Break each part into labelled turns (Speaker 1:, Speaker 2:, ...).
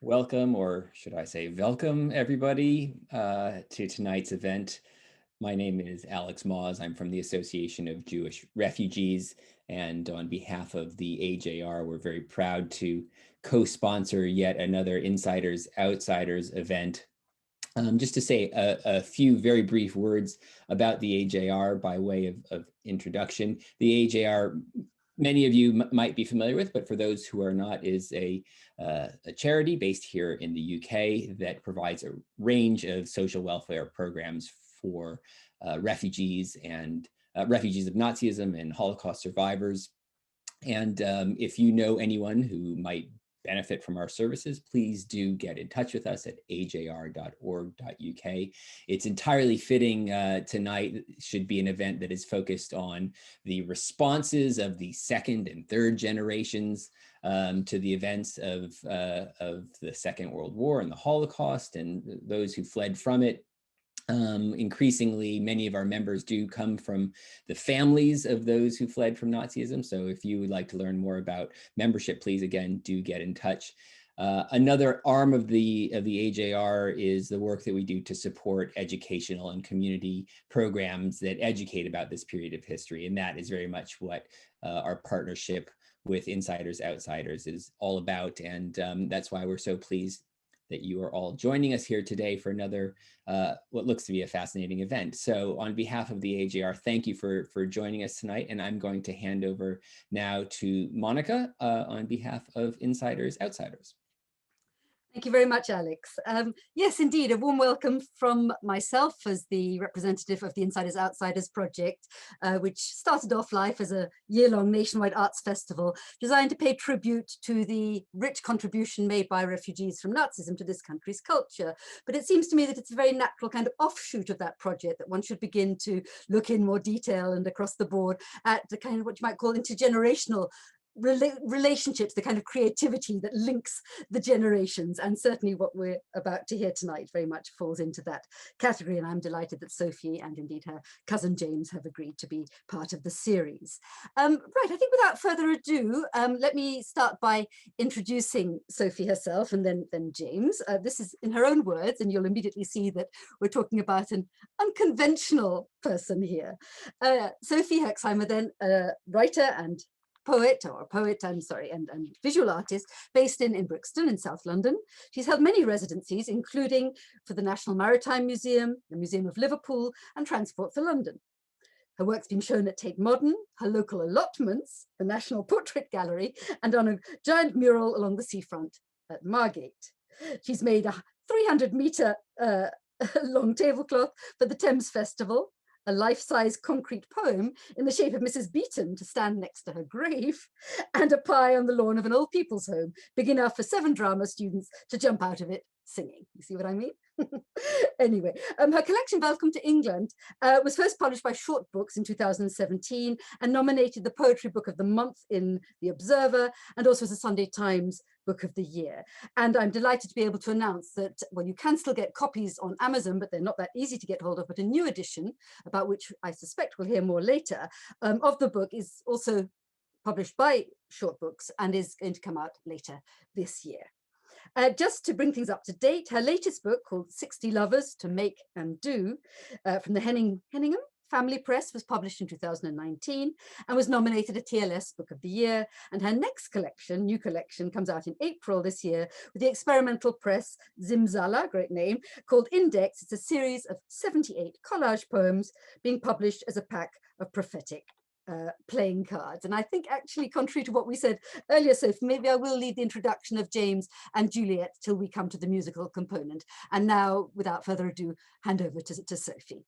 Speaker 1: Welcome, or should I say welcome, everybody, to tonight's event. My name is Alex Moz. I'm from the Association of Jewish Refugees, and on behalf of the AJR, we're very proud to co-sponsor yet another Insiders Outsiders event. Just to say a few very brief words about the AJR by way of introduction. The AJR, many of you might be familiar with, but for those who are not, is a charity based here in the UK that provides a range of social welfare programs for refugees and refugees of Nazism and Holocaust survivors. And if you know anyone who might benefit from our services, please do get in touch with us at ajr.org.uk. It's entirely fitting tonight should be an event that is focused on the responses of the second and third generations to the events of the Second World War and the Holocaust and those who fled from it. Increasingly, many of our members do come from the families of those who fled from Nazism. So if you would like to learn more about membership, please, again, do get in touch. Another arm of the AJR is the work that we do to support educational and community programs that educate about this period of history. And that is very much what our partnership with Insiders Outsiders is all about. And that's why we're so pleased that you are all joining us here today for another, what looks to be a fascinating event. So on behalf of the AJR, thank you for joining us tonight. And I'm going to hand over now to Monica on behalf of Insiders Outsiders.
Speaker 2: Thank you very much, Alex. Yes, indeed, a warm welcome from myself as the representative of the Insiders Outsiders project, which started off life as a year-long nationwide arts festival designed to pay tribute to the rich contribution made by refugees from Nazism to this country's culture. But it seems to me that it's a very natural kind of offshoot of that project that one should begin to look in more detail and across the board at the kind of what you might call intergenerational relationships, the kind of creativity that links the generations, and certainly what we're about to hear tonight very much falls into that category. And I'm delighted that Sophie and indeed her cousin James have agreed to be part of the series. Right, I think without further ado, let me start by introducing Sophie herself and then James. This is in her own words, and you'll immediately see that we're talking about an unconventional person here. Sophie Herxheimer, then a writer and and visual artist based in Brixton in South London. She's held many residencies, including for the National Maritime Museum, the Museum of Liverpool, and Transport for London. Her work's been shown at Tate Modern, her local allotments, the National Portrait Gallery, and on a giant mural along the seafront at Margate. She's made a 300-meter long tablecloth for the Thames Festival, a life-size concrete poem in the shape of Mrs. Beeton to stand next to her grave, and a pie on the lawn of an old people's home, big enough for 7 drama students to jump out of it singing. You see what I mean? Anyway, her collection, Velkom to Inklandt, was first published by Short Books in 2017 and nominated the Poetry Book of the Month in The Observer and also as a Sunday Times Book of the Year. And I'm delighted to be able to announce that, well, you can still get copies on Amazon, but they're not that easy to get hold of. But a new edition, about which I suspect we'll hear more later, of the book is also published by Short Books and is going to come out later this year. Just to bring things up to date, her latest book, called 60 Lovers to Make and Do, from the Henningham Family Press, was published in 2019 and was nominated a TLS Book of the Year. And her next collection, new collection, comes out in April this year with the experimental press Zimzala, great name, called Index. It's a series of 78 collage poems being published as a pack of prophetic playing cards. And I think, actually, contrary to what we said earlier, Sophie, maybe I will leave the introduction of James and Juliette till we come to the musical component. And now, without further ado, hand over to Sophie.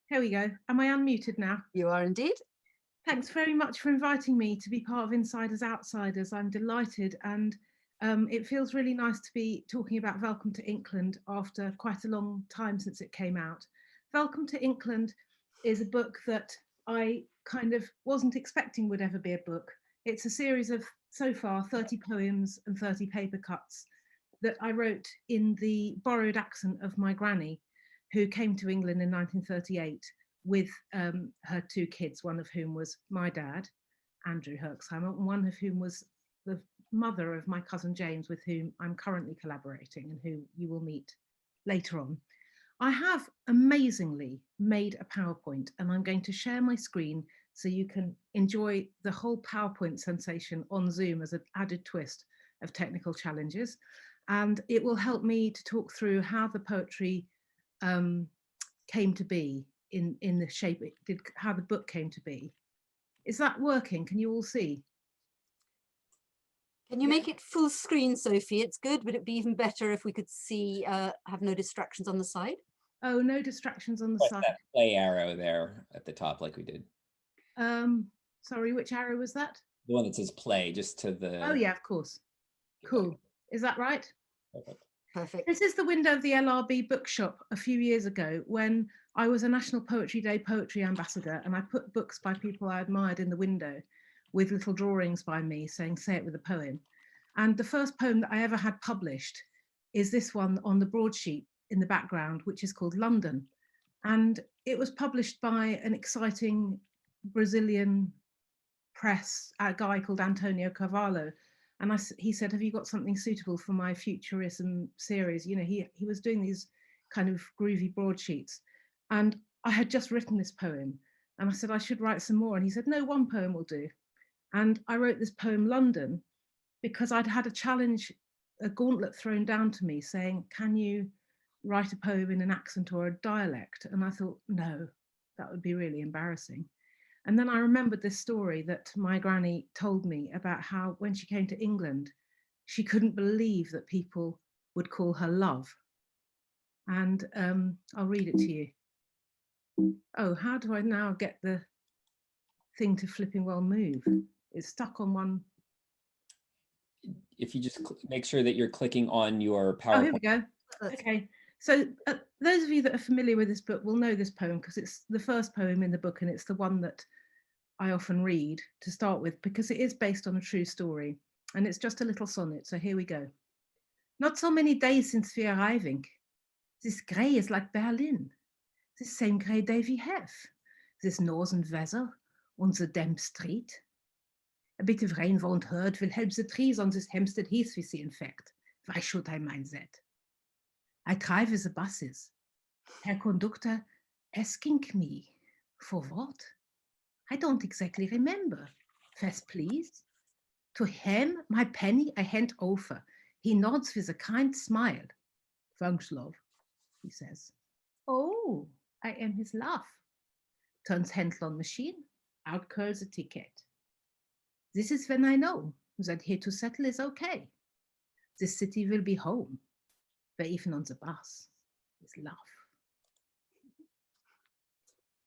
Speaker 3: Here we go. Am I unmuted now?
Speaker 2: You are indeed.
Speaker 3: Thanks very much for inviting me to be part of Insiders Outsiders. I'm delighted, and it feels really nice to be talking about Velkom to Inklandt after quite a long time since it came out. Velkom to Inklandt is a book that I kind of wasn't expecting would ever be a book. It's a series of, so far, 30 poems and 30 paper cuts that I wrote in the borrowed accent of my granny, who came to England in 1938 with her 2 kids, one of whom was my dad. Andrew Herxheimer, one of whom was the mother of my cousin James, with whom I'm currently collaborating and who you will meet later on. I have amazingly made a PowerPoint, and I'm going to share my screen so you can enjoy the whole PowerPoint sensation on Zoom as an added twist of technical challenges. And it will help me to talk through how the poetry came to be in the shape it did, how the book came to be. Is that working? Can you all see?
Speaker 2: Can you make it full screen, Sophie? It's good, but it'd be even better if we could see, have no distractions on the side.
Speaker 3: Oh, no distractions on the
Speaker 1: Press
Speaker 3: side.
Speaker 1: that play arrow there at the top like we did.
Speaker 3: Sorry, which arrow was that?
Speaker 1: The one that says play, just to the...
Speaker 3: Oh yeah, of course. Cool. Is that right?
Speaker 1: Perfect.
Speaker 2: Perfect.
Speaker 3: This is the window of the LRB bookshop a few years ago when I was a National Poetry Day poetry ambassador, and I put books by people I admired in the window with little drawings by me saying, say it with a poem. And the first poem that I ever had published is this one on the broadsheet in the background, which is called London. And it was published by an exciting Brazilian press, a guy called Antonio Carvalho. And he said, have you got something suitable for my Futurism series? You know, he was doing these kind of groovy broadsheets. And I had just written this poem. And I said, I should write some more. And he said, no, one poem will do. And I wrote this poem, London, because I'd had a challenge, a gauntlet thrown down to me saying, can you write a poem in an accent or a dialect? And I thought, no, that would be really embarrassing. And then I remembered this story that my granny told me about how when she came to England, she couldn't believe that people would call her love. And I'll read it to you. Oh, how do I now get the thing to flipping well move? It's stuck on one.
Speaker 1: If you just make sure that you're clicking on your PowerPoint.
Speaker 3: Oh, here we go. Okay. So those of you that are familiar with this book will know this poem because it's the first poem in the book, and it's the one that I often read to start with because it is based on a true story, and it's just a little sonnet. So here we go. Not so many days since we arriving. This grey is like Berlin. The same grey day we have. This northern weather on the damp street. A bit of rain won't hurt, will help the trees on this Hampstead Heath we see in fact. Why should I mind that? I drive with the buses. Herr Conductor asking me, for what? I don't exactly remember. Fast please. To him, my penny I hand over. He nods with a kind smile. Thanks, love, he says. Oh, I am his love. Turns handle on machine, out curls a ticket. This is when I know that here to settle is okay. This city will be home, where even on the bus is love.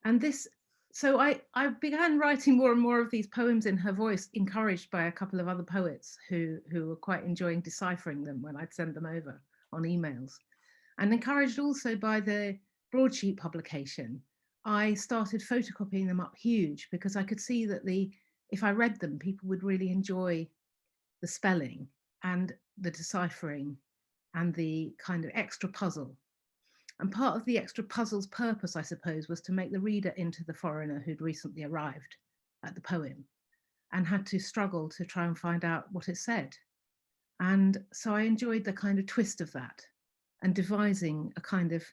Speaker 3: And this, so I began writing more and more of these poems in her voice, encouraged by a couple of other poets who were quite enjoying deciphering them when I'd send them over on emails. And encouraged also by the broadsheet publication, I started photocopying them up huge because I could see that if I read them, people would really enjoy the spelling and the deciphering and the kind of extra puzzle. And part of the extra puzzle's purpose, I suppose, was to make the reader into the foreigner who'd recently arrived at the poem and had to struggle to try and find out what it said. And so I enjoyed the kind of twist of that and devising a kind of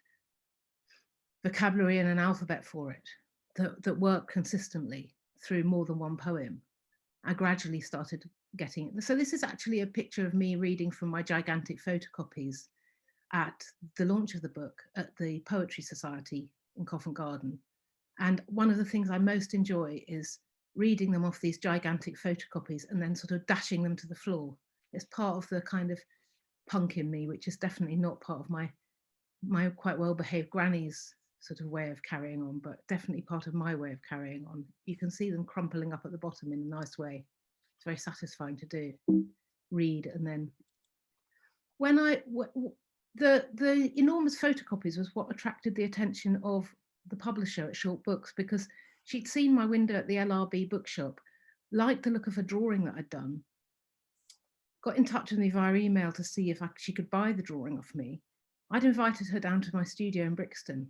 Speaker 3: vocabulary and an alphabet for it that worked consistently through more than one poem. I gradually started getting it. So this is actually a picture of me reading from my gigantic photocopies at the launch of the book at the Poetry Society in Covent Garden. And one of the things I most enjoy is reading them off these gigantic photocopies and then sort of dashing them to the floor. It's part of the kind of punk in me, which is definitely not part of my quite well-behaved granny's sort of way of carrying on, but definitely part of my way of carrying on. You can see them crumpling up at the bottom in a nice way. It's very satisfying to do, read, and then when the enormous photocopies was what attracted the attention of the publisher at Short Books, because she'd seen my window at the LRB bookshop, liked the look of a drawing that I'd done, got in touch with me via email to see if she could buy the drawing off me. I'd invited her down to my studio in Brixton.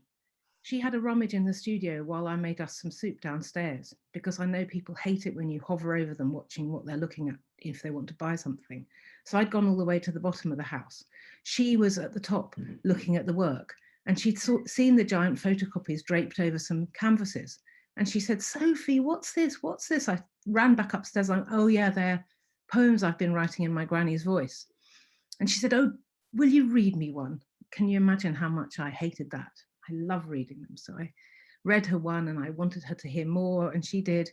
Speaker 3: she had a rummage in the studio while I made us some soup downstairs, because I know people hate it when you hover over them watching what they're looking at if they want to buy something. So I'd gone all the way to the bottom of the house. She was at the top looking at the work, and she'd seen the giant photocopies draped over some canvases. And she said, "Sophie, what's this? What's this?" I ran back upstairs. Oh yeah, they're poems I've been writing in my granny's voice. And she said, "Oh, will you read me one?" Can you imagine how much I hated that? I love reading them. So I read her one and I wanted her to hear more, and she did.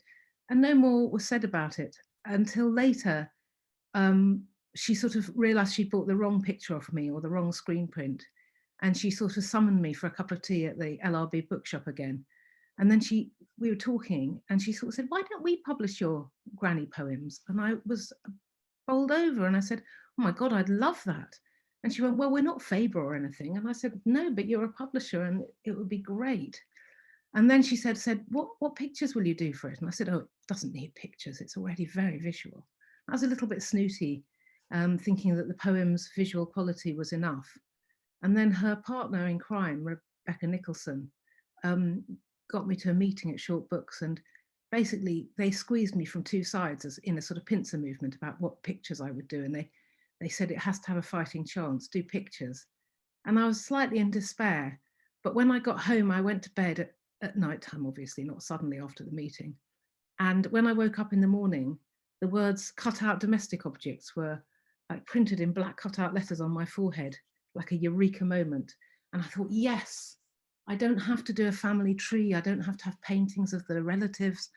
Speaker 3: And no more was said about it until later. She sort of realized she'd bought the wrong picture of me or the wrong screen print. And she sort of summoned me for a cup of tea at the LRB bookshop again. And then we were talking and she sort of said, "Why don't we publish your granny poems?" And I was bowled over and I said, "Oh my God, I'd love that." And she went, "Well, we're not Faber or anything." And I said, "No, but you're a publisher and it would be great." And then she said, what pictures will you do for it? And I said, "Oh, it doesn't need pictures. It's already very visual." I was a little bit snooty, thinking that the poem's visual quality was enough. And then her partner in crime, Rebecca Nicholson, got me to a meeting at Short Books, and basically they squeezed me from two sides as in a sort of pincer movement about what pictures I would do. And they said, "It has to have a fighting chance, do pictures." And I was slightly in despair. But when I got home, I went to bed at night time, obviously, not suddenly after the meeting. And when I woke up in the morning, the words "cut out domestic objects" were like printed in black cut-out letters on my forehead, like a eureka moment. And I thought, yes, I don't have to do a family tree. I don't have to have paintings of the relatives.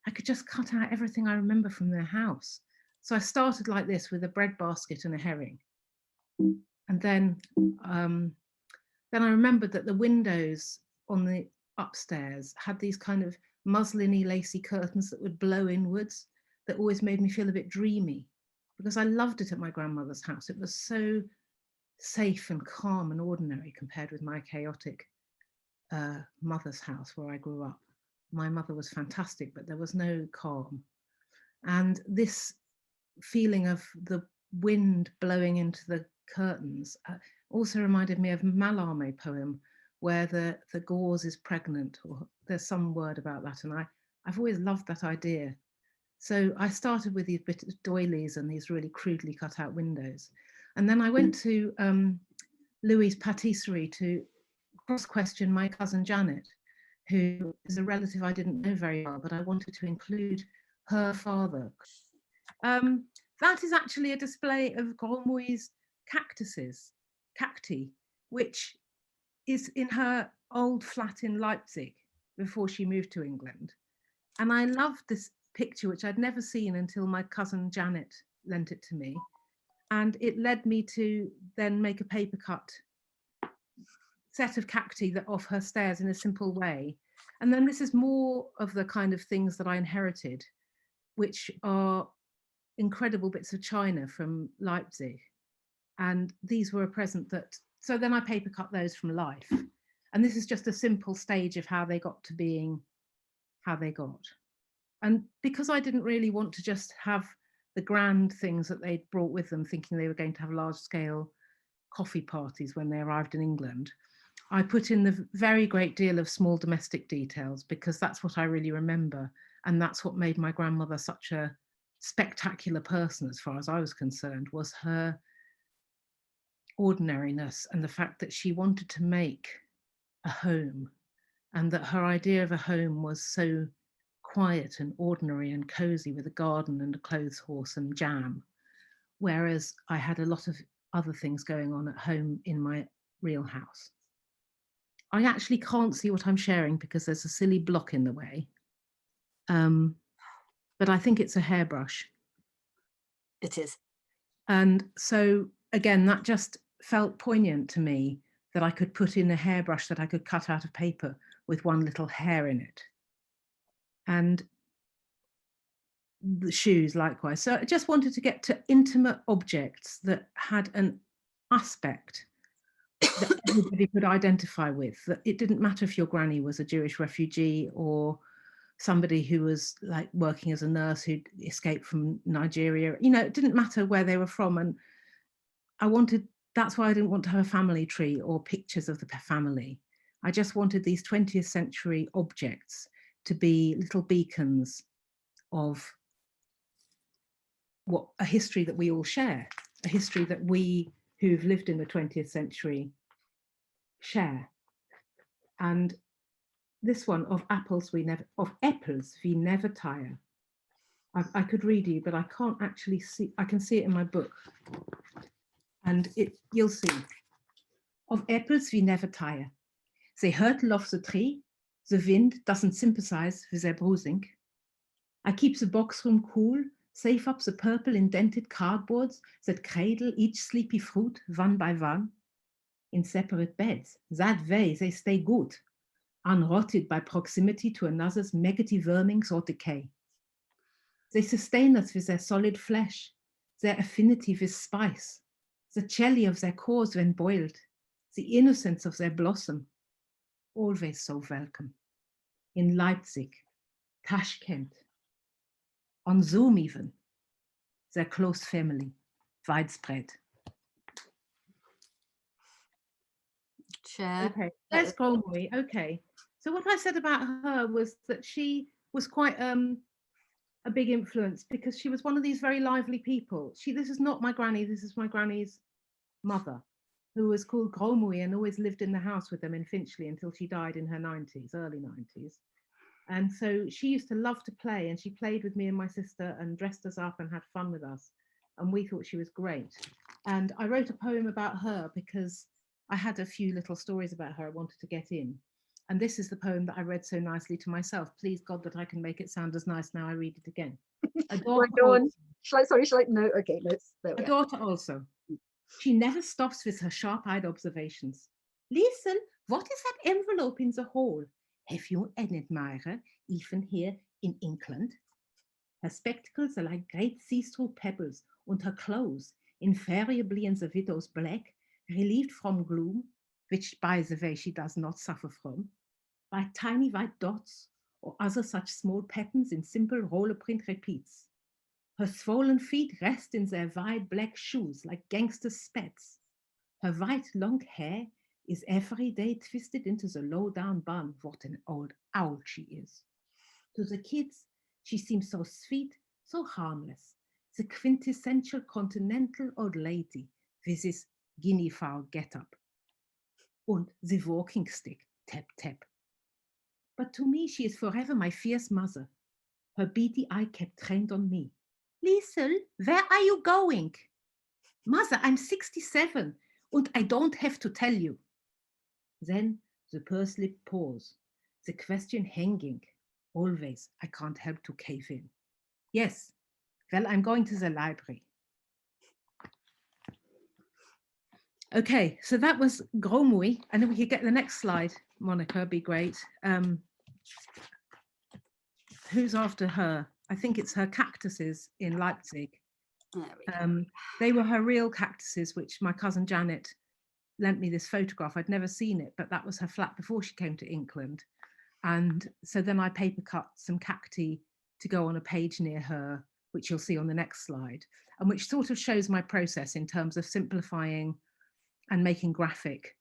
Speaker 3: I could just cut out everything I remember from their house. So I started like this with a bread basket and a herring. And then I remembered that the windows on the upstairs had these kind of musliny, lacy curtains that would blow inwards, that always made me feel a bit dreamy, because I loved it at my grandmother's house. It was so safe and calm and ordinary compared with my chaotic mother's house where I grew up. My mother was fantastic, but there was no calm. And this feeling of the wind blowing into the curtains also reminded me of Mallarmé poem where the gauze is pregnant, or there's some word about that. And I've always loved that idea. So I started with these bit of doilies and these really crudely cut out windows. And then I went to Louis' patisserie to cross-question my cousin Janet, who is a relative I didn't know very well, but I wanted to include her father. That is actually a display of Granmouille's cacti, which is in her old flat in Leipzig before she moved to England. And I loved this picture, which I'd never seen until my cousin Janet lent it to me. And it led me to then make a paper cut set of cacti that off her stairs in a simple way. And then this is more of the kind of things that I inherited, which are incredible bits of china from Leipzig. And these were a present that, so then I paper cut those from life. And this is just a simple stage of how they got to being how they got. And because I didn't really want to just have the grand things that they'd brought with them, thinking they were going to have large scale coffee parties when they arrived in England, I put in the very great deal of small domestic details, because that's what I really remember. And that's what made my grandmother such a spectacular person, as far as I was concerned, was her ordinariness and the fact that she wanted to make a home, and that her idea of a home was so quiet and ordinary and cozy, with a garden and a clothes horse and jam. Whereas I had a lot of other things going on at home in my real house. I actually can't see what I'm sharing because there's a silly block in the way. But I think it's a hairbrush.
Speaker 2: It is.
Speaker 3: And so again, that just felt poignant to me, that I could put in a hairbrush that I could cut out of paper with one little hair in it. And the shoes likewise. So I just wanted to get to intimate objects that had an aspect that everybody could identify with, that it didn't matter if your granny was a Jewish refugee or somebody who was like working as a nurse who'd escaped from Nigeria. You know, it didn't matter where they were from. And that's why I didn't want to have a family tree or pictures of the family. I just wanted these 20th century objects to be little beacons of what a history that we all share, a history that we who've lived in the 20th century share. And this one of apples we never tire. I could read you, but I can't actually see. I can see it in my book, and you'll see. Of apples we never tire. They hurtle off the tree. The wind doesn't sympathize with their bruising. I keep the box room cool, save up the purple indented cardboards that cradle each sleepy fruit one by one in separate beds. That way they stay good, unrotted by proximity to another's maggoty vermings or decay. They sustain us with their solid flesh, their affinity with spice, the jelly of their cores when boiled, the innocence of their blossom, always so welcome. In Leipzig, Tashkent, on Zoom even, their close family, widespread.
Speaker 2: Chair.
Speaker 3: Okay, let's go, Marie. Okay, so what I said about her was that she was quite a big influence because she was one of these very lively people. This is not my granny, this is my granny's mother, who was called Gromui and always lived in the house with them in Finchley until she died in her 90s, early 90s. And so she used to love to play, and she played with me and my sister and dressed us up and had fun with us. And we thought she was great. And I wrote a poem about her because I had a few little stories about her I wanted to get in. And this is the poem that I read so nicely to myself. Please God that I can make it sound as nice now I read it again. A daughter also. She never stops with her sharp-eyed observations. Listen, what is that envelope in the hall? Have you an admirer, even here in Inklandt? Her spectacles are like great see-through pebbles, and her clothes, invariably in the widow's black, relieved from gloom, which, by the way, she does not suffer from, by tiny white dots or other such small patterns in simple roller print repeats. Her swollen feet rest in their wide black shoes like gangsters' spats. Her white long hair is every day twisted into the low-down bun. What an old owl she is. To the kids, she seems so sweet, so harmless, the quintessential continental old lady with this guinea fowl get-up. And the walking stick, tap, tap. But to me, she is forever my fierce mother. Her beady eye kept trained on me. Liesel, where are you going? Mother, I'm 67, and I don't have to tell you. Then the purse-lipped pause, the question hanging. Always, I can't help to cave in. Yes, well, I'm going to the library. Okay, so that was Gromui, and then we could get the next slide, Monica, be great. Who's after her? I think it's her cactuses in Leipzig. They were her real cactuses, which my cousin Janet lent me this photograph. I'd never seen it, but that was her flat before she came to Inklandt. And so then I paper cut some cacti to go on a page near her, which you'll see on the next slide, and which sort of shows my process in terms of simplifying and making graphic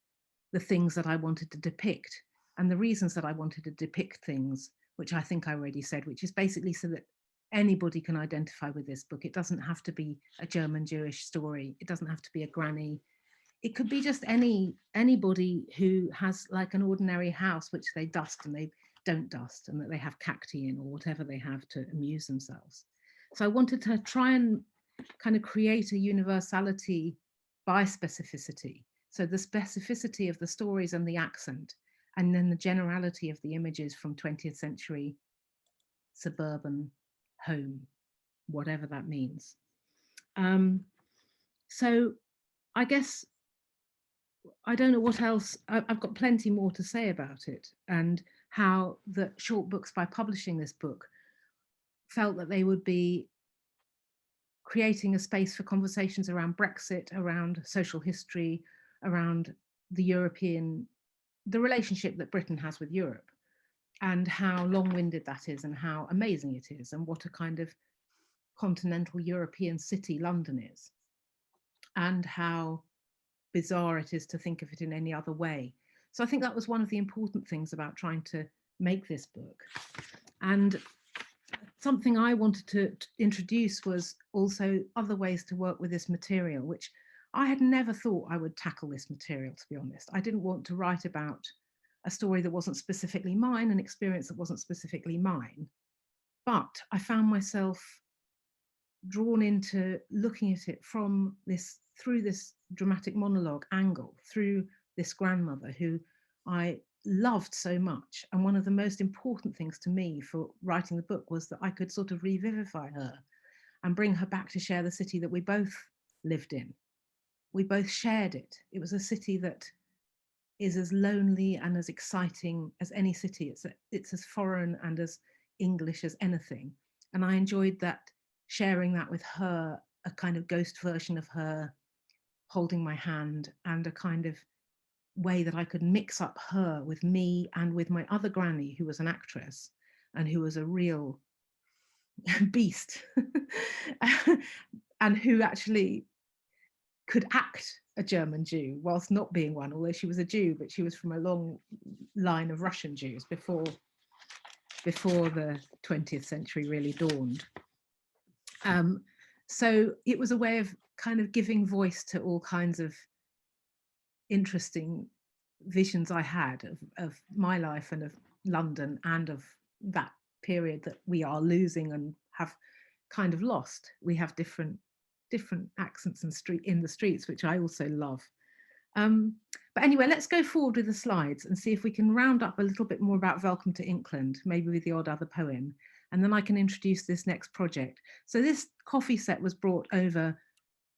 Speaker 3: the things that I wanted to depict and the reasons that I wanted to depict things, which I think I already said, which is basically so that anybody can identify with this book. It doesn't have to be a German Jewish story. It doesn't have to be a granny. It could be just anybody who has like an ordinary house, which they dust and they don't dust, and that they have cacti in or whatever they have to amuse themselves. So I wanted to try and kind of create a universality by specificity. So the specificity of the stories and the accent, and then the generality of the images from 20th century suburban home, whatever that means. So I guess, I don't know what else, I've got plenty more to say about it, and how the short books, by publishing this book, felt that they would be creating a space for conversations around Brexit, around social history, around the relationship that Britain has with Europe, and how long-winded that is, and how amazing it is, and what a kind of continental European city London is, and how bizarre it is to think of it in any other way. So I think that was one of the important things about trying to make this book. And something I wanted to introduce was also other ways to work with this material, which I had never thought I would tackle this material, to be honest. I didn't want to write about a story that wasn't specifically mine, an experience that wasn't specifically mine. But I found myself drawn into looking at it from this, through this dramatic monologue angle, through this grandmother who I loved so much. And one of the most important things to me for writing the book was that I could sort of revivify her and bring her back to share the city that we both lived in. We both shared it. It was a city that is as lonely and as exciting as any city. It's as foreign and as English as anything. And I enjoyed that, sharing that with her, a kind of ghost version of her holding my hand, and a kind of way that I could mix up her with me and with my other granny, who was an actress and who was a real beast and who actually could act a German Jew whilst not being one, although she was a Jew, but she was from a long line of Russian Jews before the 20th century really dawned. So it was a way of kind of giving voice to all kinds of interesting visions I had of my life and of London and of that period that we are losing and have kind of lost. We have different accents and in the streets, which I also love. But anyway, let's go forward with the slides and see if we can round up a little bit more about Velkom to Inklandt, maybe with the odd other poem, and then I can introduce this next project. So this coffee set was brought over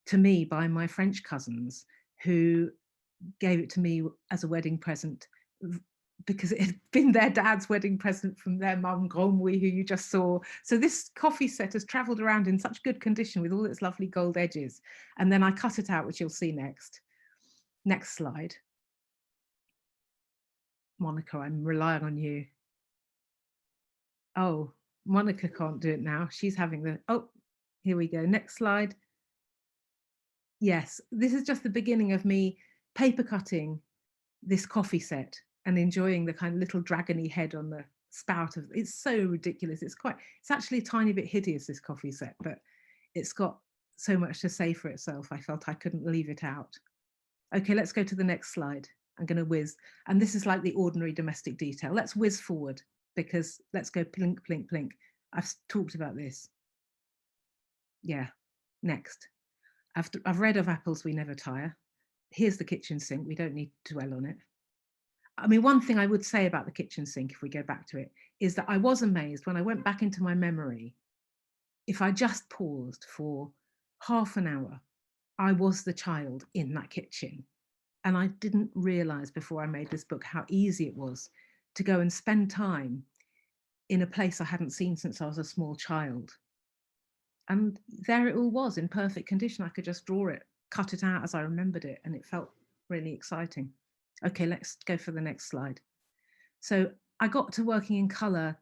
Speaker 3: to me by my French cousins, who gave it to me as a wedding present because it had been their dad's wedding present from their mum, Gromwi, who you just saw. So this coffee set has travelled around in such good condition with all its lovely gold edges. And then I cut it out, which you'll see next. Next slide. Monica, I'm relying on you. Oh, Monica can't do it now. She's having the, oh, here we go. Next slide. Yes, this is just the beginning of me paper cutting this coffee set and enjoying the kind of little dragony head on the spout of, it's so ridiculous. It's actually a tiny bit hideous, this coffee set, but it's got so much to say for itself. I felt I couldn't leave it out. Okay, let's go to the next slide. I'm going to whiz, and this is like the ordinary domestic detail. Let's whiz forward, because let's go plink, plink, plink. I've talked about this. Yeah, next. I've read of Apples We Never Tire. Here's the kitchen sink. We don't need to dwell on it. I mean, one thing I would say about the kitchen sink, if we go back to it, is that I was amazed when I went back into my memory. If I just paused for half an hour, I was the child in that kitchen. And I didn't realize before I made this book how easy it was to go and spend time in a place I hadn't seen since I was a small child. And there it all was in perfect condition. I could just draw it, cut it out as I remembered it, and it felt really exciting. Okay, let's go for the next slide. So I got to working in colour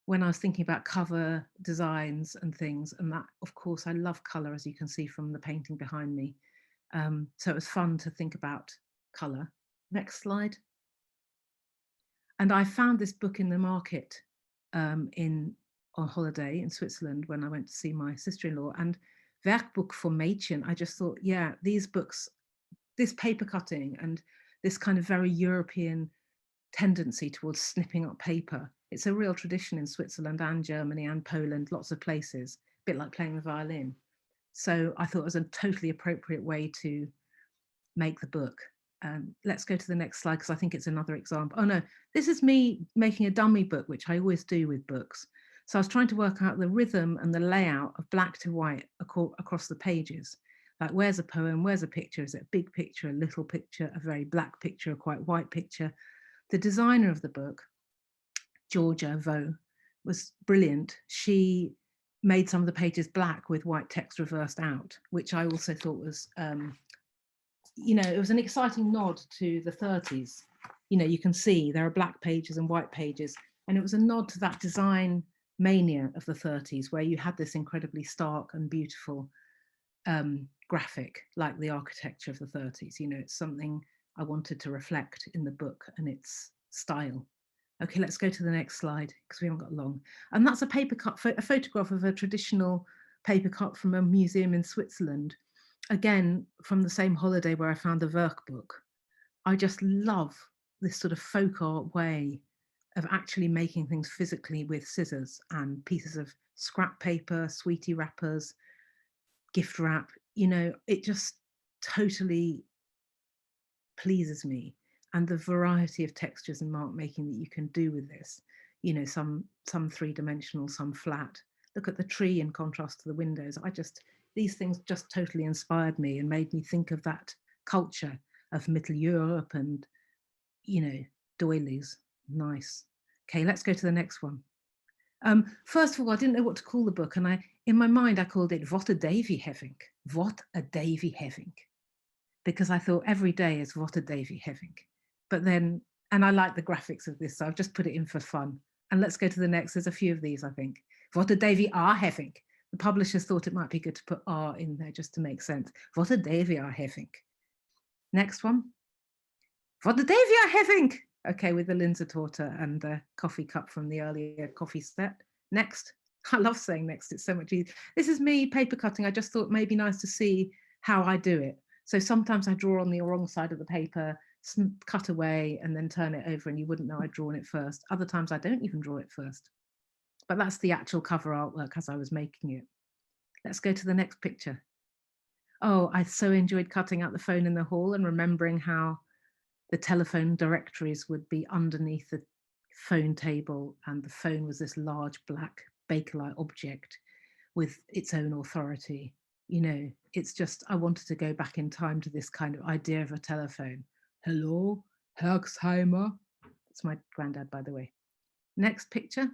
Speaker 3: when I was thinking about cover designs and things, and that, of course, I love colour, as you can see from the painting behind me. So it was fun to think about colour. Next slide. And I found this book in the market on holiday in Switzerland when I went to see my sister-in-law, and Werkbook for Mädchen. I just thought, yeah, these books, this paper cutting and this kind of very European tendency towards snipping up paper. It's a real tradition in Switzerland and Germany and Poland, lots of places, a bit like playing the violin. So I thought it was a totally appropriate way to make the book. Let's go to the next slide, because I think it's another example. Oh no, this is me making a dummy book, which I always do with books. So I was trying to work out the rhythm and the layout of black to white across the pages. Like, where's a poem, where's a picture? Is it a big picture, a little picture, a very black picture, a quite white picture? The designer of the book, Georgia Vo, was brilliant. She made some of the pages black with white text reversed out, which I also thought was, you know, it was an exciting nod to the 30s. You know, you can see there are black pages and white pages, and it was a nod to that design mania of the 30s, where you had this incredibly stark and beautiful graphic, like the architecture of the 30s. You know, it's something I wanted to reflect in the book and its style. Okay, let's go to the next slide because we haven't got long. And that's a paper cut, a photograph of a traditional paper cut from a museum in Switzerland. Again, from the same holiday where I found the workbook. I just love this sort of folk art way of actually making things physically with scissors and pieces of scrap paper, sweetie wrappers, gift wrap. You know, it just totally pleases me. And the variety of textures and mark making that you can do with this, you know, some three-dimensional, some flat. Look at the tree in contrast to the windows. These things just totally inspired me and made me think of that culture of Middle Europe and, you know, doilies. Nice. Okay, let's go to the next one. First of all, I didn't know what to call the book, and in my mind I called it What a Day We Having. What a Day We Having. Because I thought every day is What a Day We Having. But then, and I like the graphics of this, so I've just put it in for fun. And let's go to the next. There's a few of these, I think. What a day we are having. The publishers thought it might be good to put "are" in there just to make sense. What a day we are having. Next one. What a day we are having. Okay, with the Linzer-Torte and the coffee cup from the earlier coffee set. Next. I love saying next. It's so much easier. This is me paper cutting. I just thought maybe nice to see how I do it. So sometimes I draw on the wrong side of the paper, cut away and then turn it over and you wouldn't know I'd drawn it first. Other times I don't even draw it first. But that's the actual cover artwork as I was making it. Let's go to the next picture. Oh, I so enjoyed cutting out the phone in the hall and remembering how the telephone directories would be underneath the phone table and the phone was this large black Bakelite object with its own authority. You know, it's just, I wanted to go back in time to this kind of idea of a telephone. Hello, Herxheimer. That's my granddad, by the way. Next picture.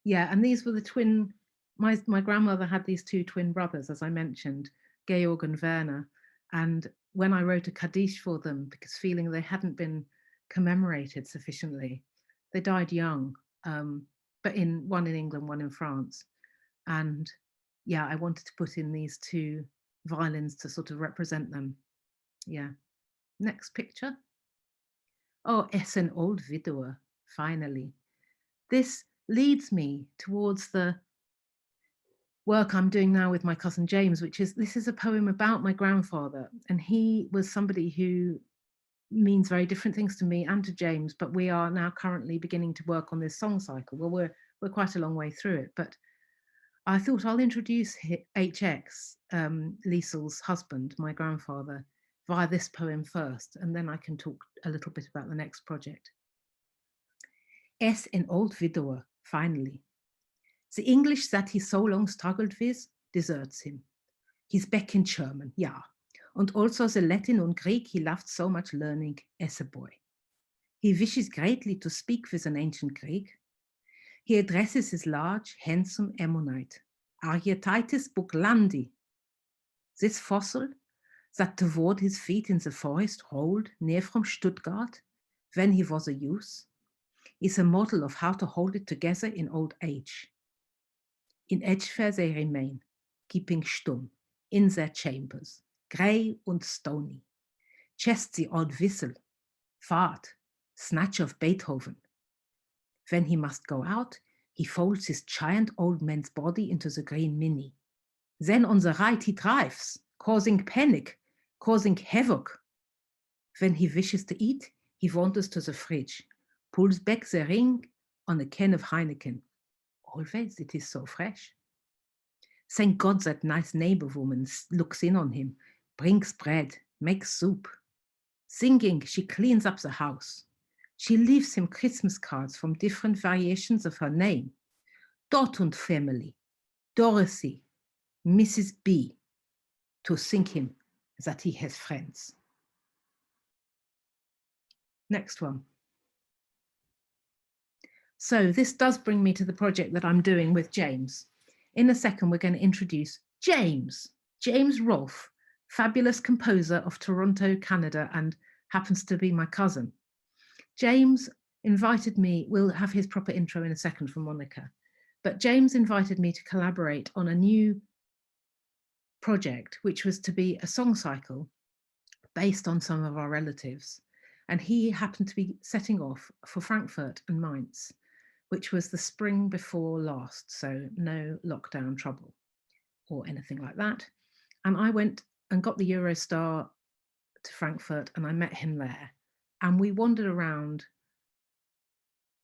Speaker 3: Yeah, and these were the twin, my grandmother had these two twin brothers, as I mentioned, Georg and Werner. And when I wrote a Kaddish for them, because feeling they hadn't been commemorated sufficiently, they died young, but one in England, one in France. And yeah, I wanted to put in these two violins to sort of represent them. Yeah. Next picture. Oh, it's an old widower, finally. This leads me towards the work I'm doing now with my cousin James, this is a poem about my grandfather. And he was somebody who means very different things to me and to James, but we are now currently beginning to work on this song cycle. Well, we're quite a long way through it, but I thought I'll introduce HX, Liesel's husband, my grandfather, via this poem first, and then I can talk a little bit about the next project. Es an old widower, finally. The English that he so long struggled with deserts him. He's back in German, yeah, and also the Latin and Greek he loved so much learning as a boy. He wishes greatly to speak with an ancient Greek. He addresses his large, handsome Ammonite, Argytitis bucklandi. This fossil, that toward his feet in the forest rolled near from Stuttgart, when he was a youth, is a model of how to hold it together in old age. In Edgefair they remain, keeping stum, in their chambers, grey and stony. Chest the odd whistle, fart, snatch of Beethoven. When he must go out, he folds his giant old man's body into the green mini. Then on the right he drives, causing panic, causing havoc. When he wishes to eat, he wanders to the fridge, pulls back the ring on a can of Heineken. Always it is so fresh. Thank God that nice neighbor woman looks in on him, brings bread, makes soup. Singing, she cleans up the house. She leaves him Christmas cards from different variations of her name. Dot and family, Dorothy, Mrs. B, to think him that he has friends. Next one. So this does bring me to the project that I'm doing with James. In a second, we're going to introduce James Rolfe, fabulous composer of Toronto, Canada, and happens to be my cousin. James invited me, we'll have his proper intro in a second from Monica, but James invited me to collaborate on a new project, which was to be a song cycle based on some of our relatives. And he happened to be setting off for Frankfurt and Mainz, which was the spring before last, so no lockdown trouble or anything like that. And I went and got the Eurostar to Frankfurt, and I met him there. And we wandered around,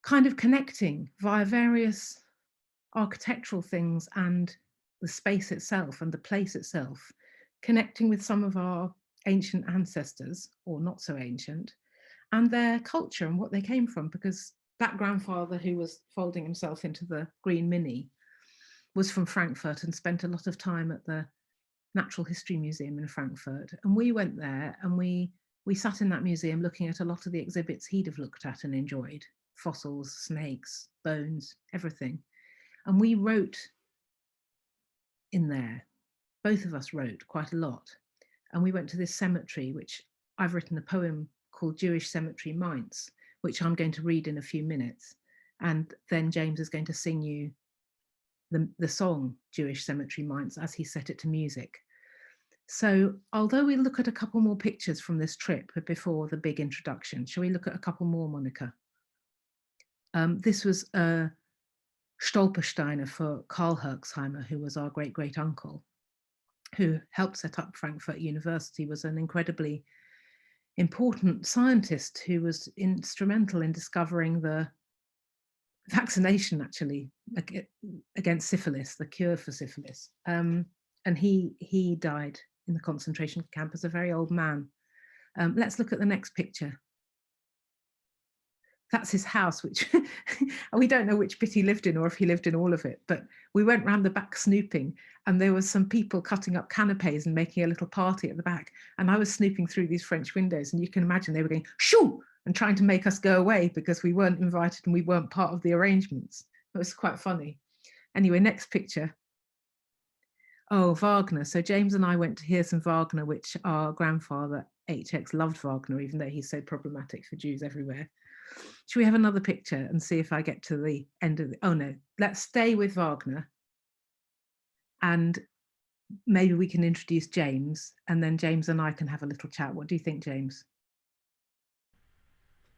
Speaker 3: kind of connecting via various architectural things and the space itself and the place itself, connecting with some of our ancient ancestors, or not so ancient, and their culture and what they came from, because that grandfather who was folding himself into the green Mini was from Frankfurt and spent a lot of time at the Natural History Museum in Frankfurt. And we went there and we sat in that museum looking at a lot of the exhibits he'd have looked at and enjoyed: fossils, snakes, bones, everything. And we wrote in there, both of us wrote quite a lot. And we went to this cemetery, which I've written a poem called Jewish Cemetery Mainz, which I'm going to read in a few minutes. And then James is going to sing you the song Jewish Cemetery Mainz as he set it to music. So although we look at a couple more pictures from this trip before the big introduction, shall we look at a couple more, Monica? This was a Stolpersteiner for Karl Herxheimer, who was our great uncle, who helped set up Frankfurt University, was an incredibly important scientist who was instrumental in discovering the vaccination, actually, against syphilis, the cure for syphilis. And he died in the concentration camp as a very old man. Let's look at the next picture. That's his house, which we don't know which bit he lived in or if he lived in all of it, but we went round the back snooping, and there was some people cutting up canapes and making a little party at the back. And I was snooping through these French windows, and you can imagine they were going shoo and trying to make us go away because we weren't invited and we weren't part of the arrangements. It was quite funny. Anyway, next picture. Oh, Wagner. So James and I went to hear some Wagner, which our grandfather HX loved Wagner, even though he's so problematic for Jews everywhere. Should we have another picture and see if I get to the end of the, oh no, let's stay with Wagner. And maybe we can introduce James, and then James and I can have a little chat. What do you think, James?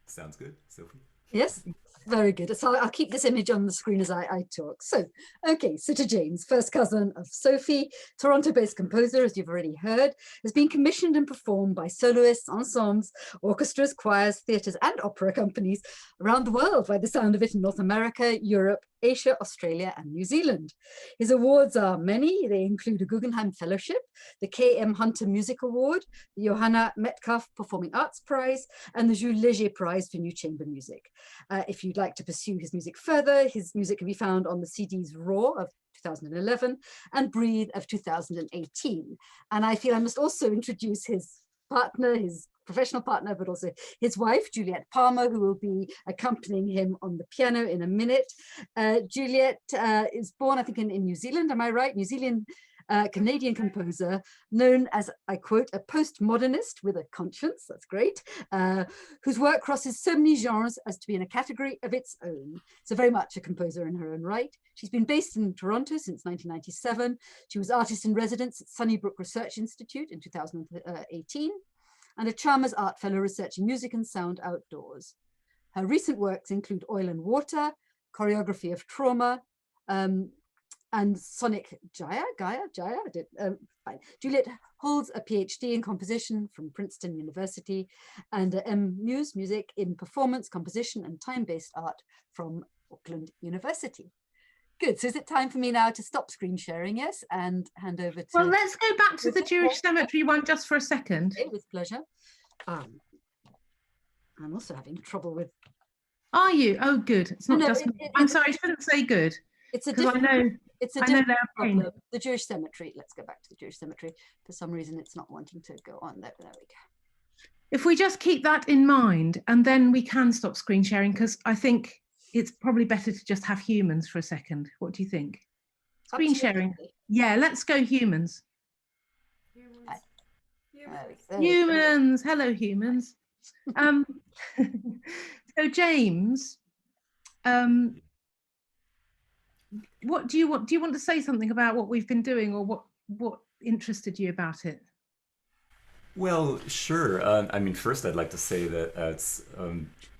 Speaker 4: Sounds good, Sophie.
Speaker 2: Yes, very good. So I'll keep this image on the screen as I talk. So, okay, so to James, first cousin of Sophie, Toronto-based composer, as you've already heard, has been commissioned and performed by soloists, ensembles, orchestras, choirs, theatres and opera companies around the world, by the sound of it, in North America, Europe, Asia, Australia and New Zealand. His awards are many. They include a Guggenheim Fellowship, the K.M. Hunter Music Award, the Johanna Metcalf Performing Arts Prize, and the Jules Léger Prize for New Chamber Music. If you'd like to pursue his music further, his music can be found on the CDs Raw of 2011 and Breathe of 2018. And I feel I must also introduce his partner, his professional partner, but also his wife, Juliette Palmer, who will be accompanying him on the piano in a minute. Juliette is born, I think, in New Zealand, am I right? New Zealand Canadian composer, known as, I quote, a postmodernist with a conscience, that's great, whose work crosses so many genres as to be in a category of its own. So very much a composer in her own right. She's been based in Toronto since 1997. She was artist in residence at Sunnybrook Research Institute in 2018, and a Chalmers Art Fellow researching music and sound outdoors. Her recent works include Oil and Water, Choreography of Trauma, and Sonic Gaia. Juliette holds a PhD in composition from Princeton University and a M.Mus, music in performance, composition and time-based art from Auckland University. Good, so is it time for me now to stop screen sharing, yes, and hand over to...
Speaker 3: Well, let's go back to the Jewish Cemetery one just for a second.
Speaker 2: Okay, with pleasure. I'm also having trouble with...
Speaker 3: Are you? Oh, good. It's not just... I'm sorry, I shouldn't say good.
Speaker 2: It's a different...
Speaker 3: It's a different
Speaker 2: problem. The Jewish Cemetery. Let's go back to the Jewish Cemetery. For some reason, it's not wanting to go on. There we go.
Speaker 3: If we just keep that in mind, and then we can stop screen sharing, because I think it's probably better to just have humans for a second. What do you think? Screen sharing. Yeah, let's go humans. Humans. Hello, humans. So James, what do you want? Do you want to say something about what we've been doing, or what interested you about it?
Speaker 4: Well, sure. I mean, first, I'd like to say that it's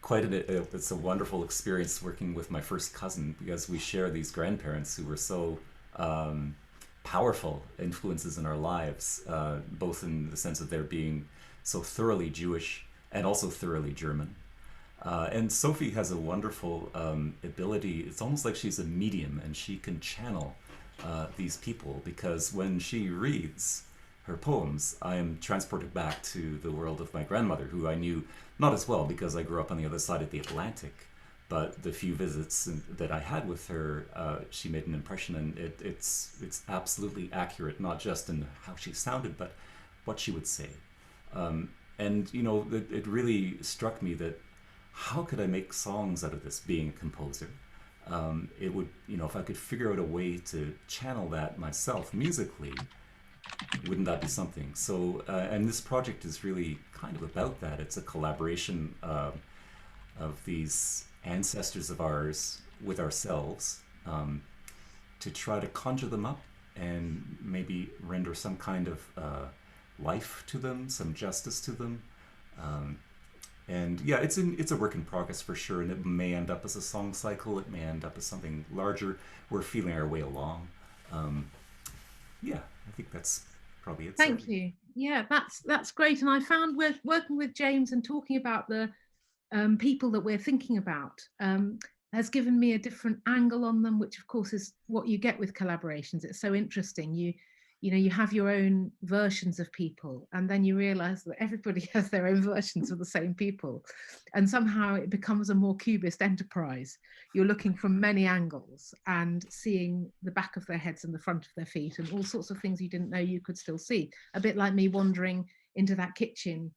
Speaker 4: it's a wonderful experience working with my first cousin because we share these grandparents who were so um, powerful influences in our lives, both in the sense of their being so thoroughly Jewish and also thoroughly German. And Sophie has a wonderful ability. It's almost like she's a medium and she can channel these people because when she reads her poems, I am transported back to the world of my grandmother, who I knew not as well because I grew up on the other side of the Atlantic. But the few visits that I had with her, she made an impression, and it's absolutely accurate, not just in how she sounded, but what she would say. And you know, it really struck me that how could I make songs out of this being a composer? It would, you know, if I could figure out a way to channel that myself musically, wouldn't that be something? So, and this project is really kind of about that. It's a collaboration of these ancestors of ours with ourselves to try to conjure them up and maybe render some kind of life to them, some justice to them. Um, and yeah, it's a work in progress for sure, and it may end up as a song cycle. It may end up as something larger. We're feeling our way along. Um, yeah, I think that's probably it.
Speaker 3: Thank you. Yeah, that's great. And I found with working with James and talking about the people that we're thinking about has given me a different angle on them, which of course is what you get with collaborations. It's so interesting. You know, you have your own versions of people, and then you realize that everybody has their own versions of the same people, and somehow it becomes a more cubist enterprise. You're looking from many angles and seeing the back of their heads and the front of their feet and all sorts of things you didn't know you could still see. A bit like me wandering into that kitchen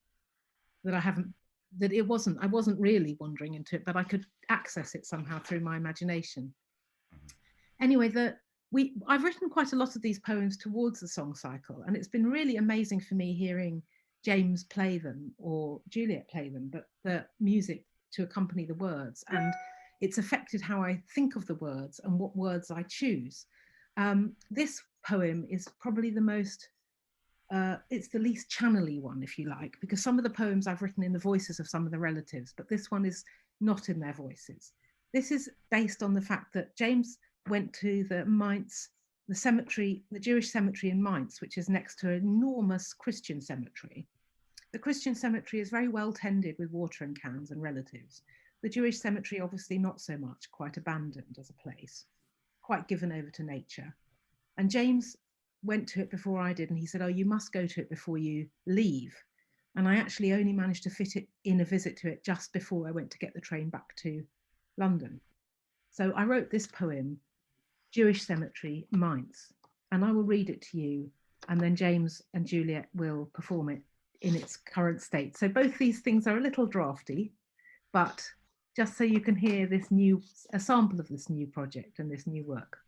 Speaker 3: that I wasn't really wandering into it, but I could access it somehow through my imagination. Anyway, I've written quite a lot of these poems towards the song cycle, and it's been really amazing for me hearing James play them or Juliette play them, but the music to accompany the words, and it's affected how I think of the words and what words I choose. This poem is probably the most it's the least channely one, if you like, because some of the poems I've written in the voices of some of the relatives, but this one is not in their voices. This is based on the fact that James went to the Mainz, the cemetery, the Jewish cemetery in Mainz, which is next to an enormous Christian cemetery. The Christian cemetery is very well tended with watering cans and relatives. The Jewish cemetery, obviously not so much, quite abandoned as a place, quite given over to nature. And James went to it before I did, and he said, "Oh, you must go to it before you leave." And I actually only managed to fit it in a visit to it just before I went to get the train back to London. So I wrote this poem, Jewish Cemetery, Mainz, and I will read it to you, and then James and Juliette will perform it in its current state. So both these things are a little drafty, but just so you can hear a sample of this new project and this new work.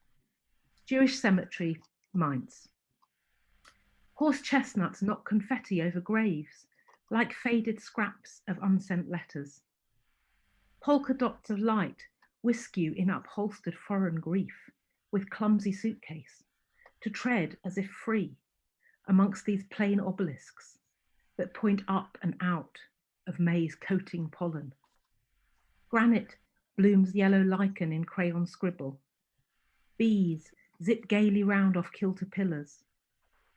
Speaker 3: Jewish Cemetery, Mainz. Horse chestnuts knock confetti over graves, like faded scraps of unsent letters. Polka dots of light whisk you in upholstered foreign grief, with clumsy suitcase, to tread as if free amongst these plain obelisks that point up and out of May's coating pollen. Granite blooms yellow lichen in crayon scribble. Bees zip gaily round off kilter pillars.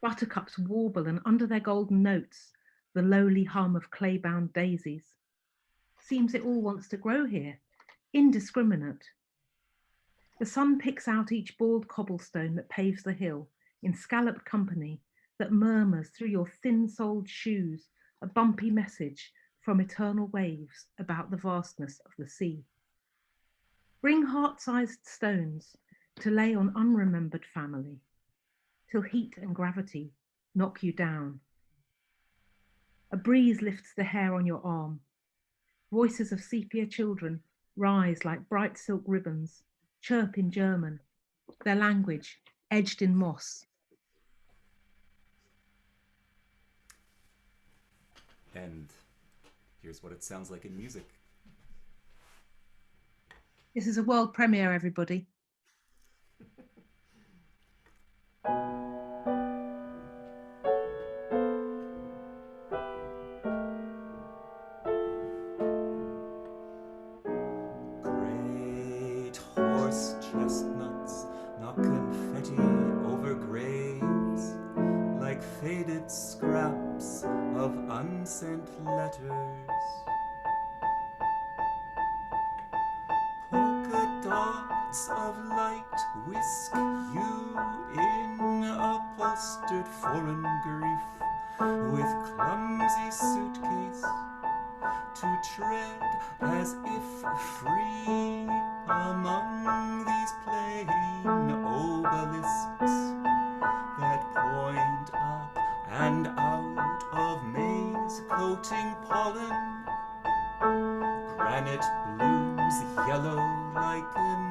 Speaker 3: Buttercups warble, and under their golden notes, the lowly hum of clay-bound daisies. Seems it all wants to grow here, indiscriminate. The sun picks out each bald cobblestone that paves the hill in scalloped company that murmurs through your thin-soled shoes a bumpy message from eternal waves about the vastness of the sea. Bring heart-sized stones to lay on unremembered family, till heat and gravity knock you down. A breeze lifts the hair on your arm. Voices of sepia children rise like bright silk ribbons, chirp in German, their language edged in moss.
Speaker 4: And here's what it sounds like in music.
Speaker 3: This is a world premiere, everybody.
Speaker 4: scraps of unsent letters. Polka dots of light whisk you in upholstered foreign grief, with clumsy suitcase to tread as if free among these plain obelisks that point up and out of maize coating pollen. Granite blooms yellow lichen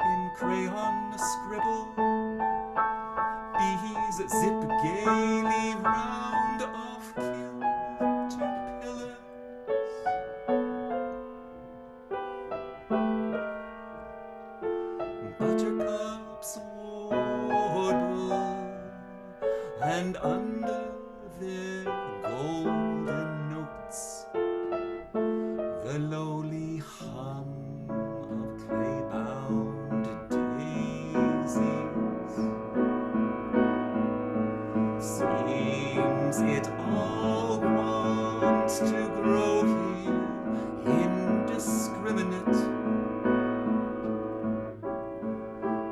Speaker 4: in crayon scribble. Bees zip gaily round off kilted pillars. Buttercups warble, and under their golden notes, the lowly hum of clay-bound daisies. Seems it all wants to grow here, indiscriminate.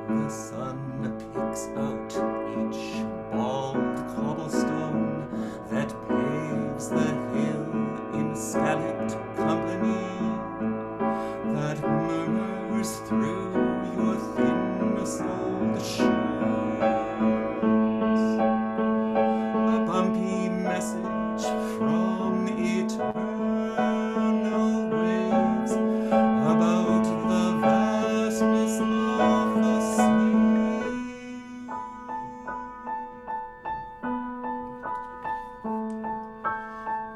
Speaker 4: The sun picks out each bald cobblestone that paves the hill in scalloped company, that murmurs through your thin-soled shoes a bumpy message from eternal waves about the vastness of the sea.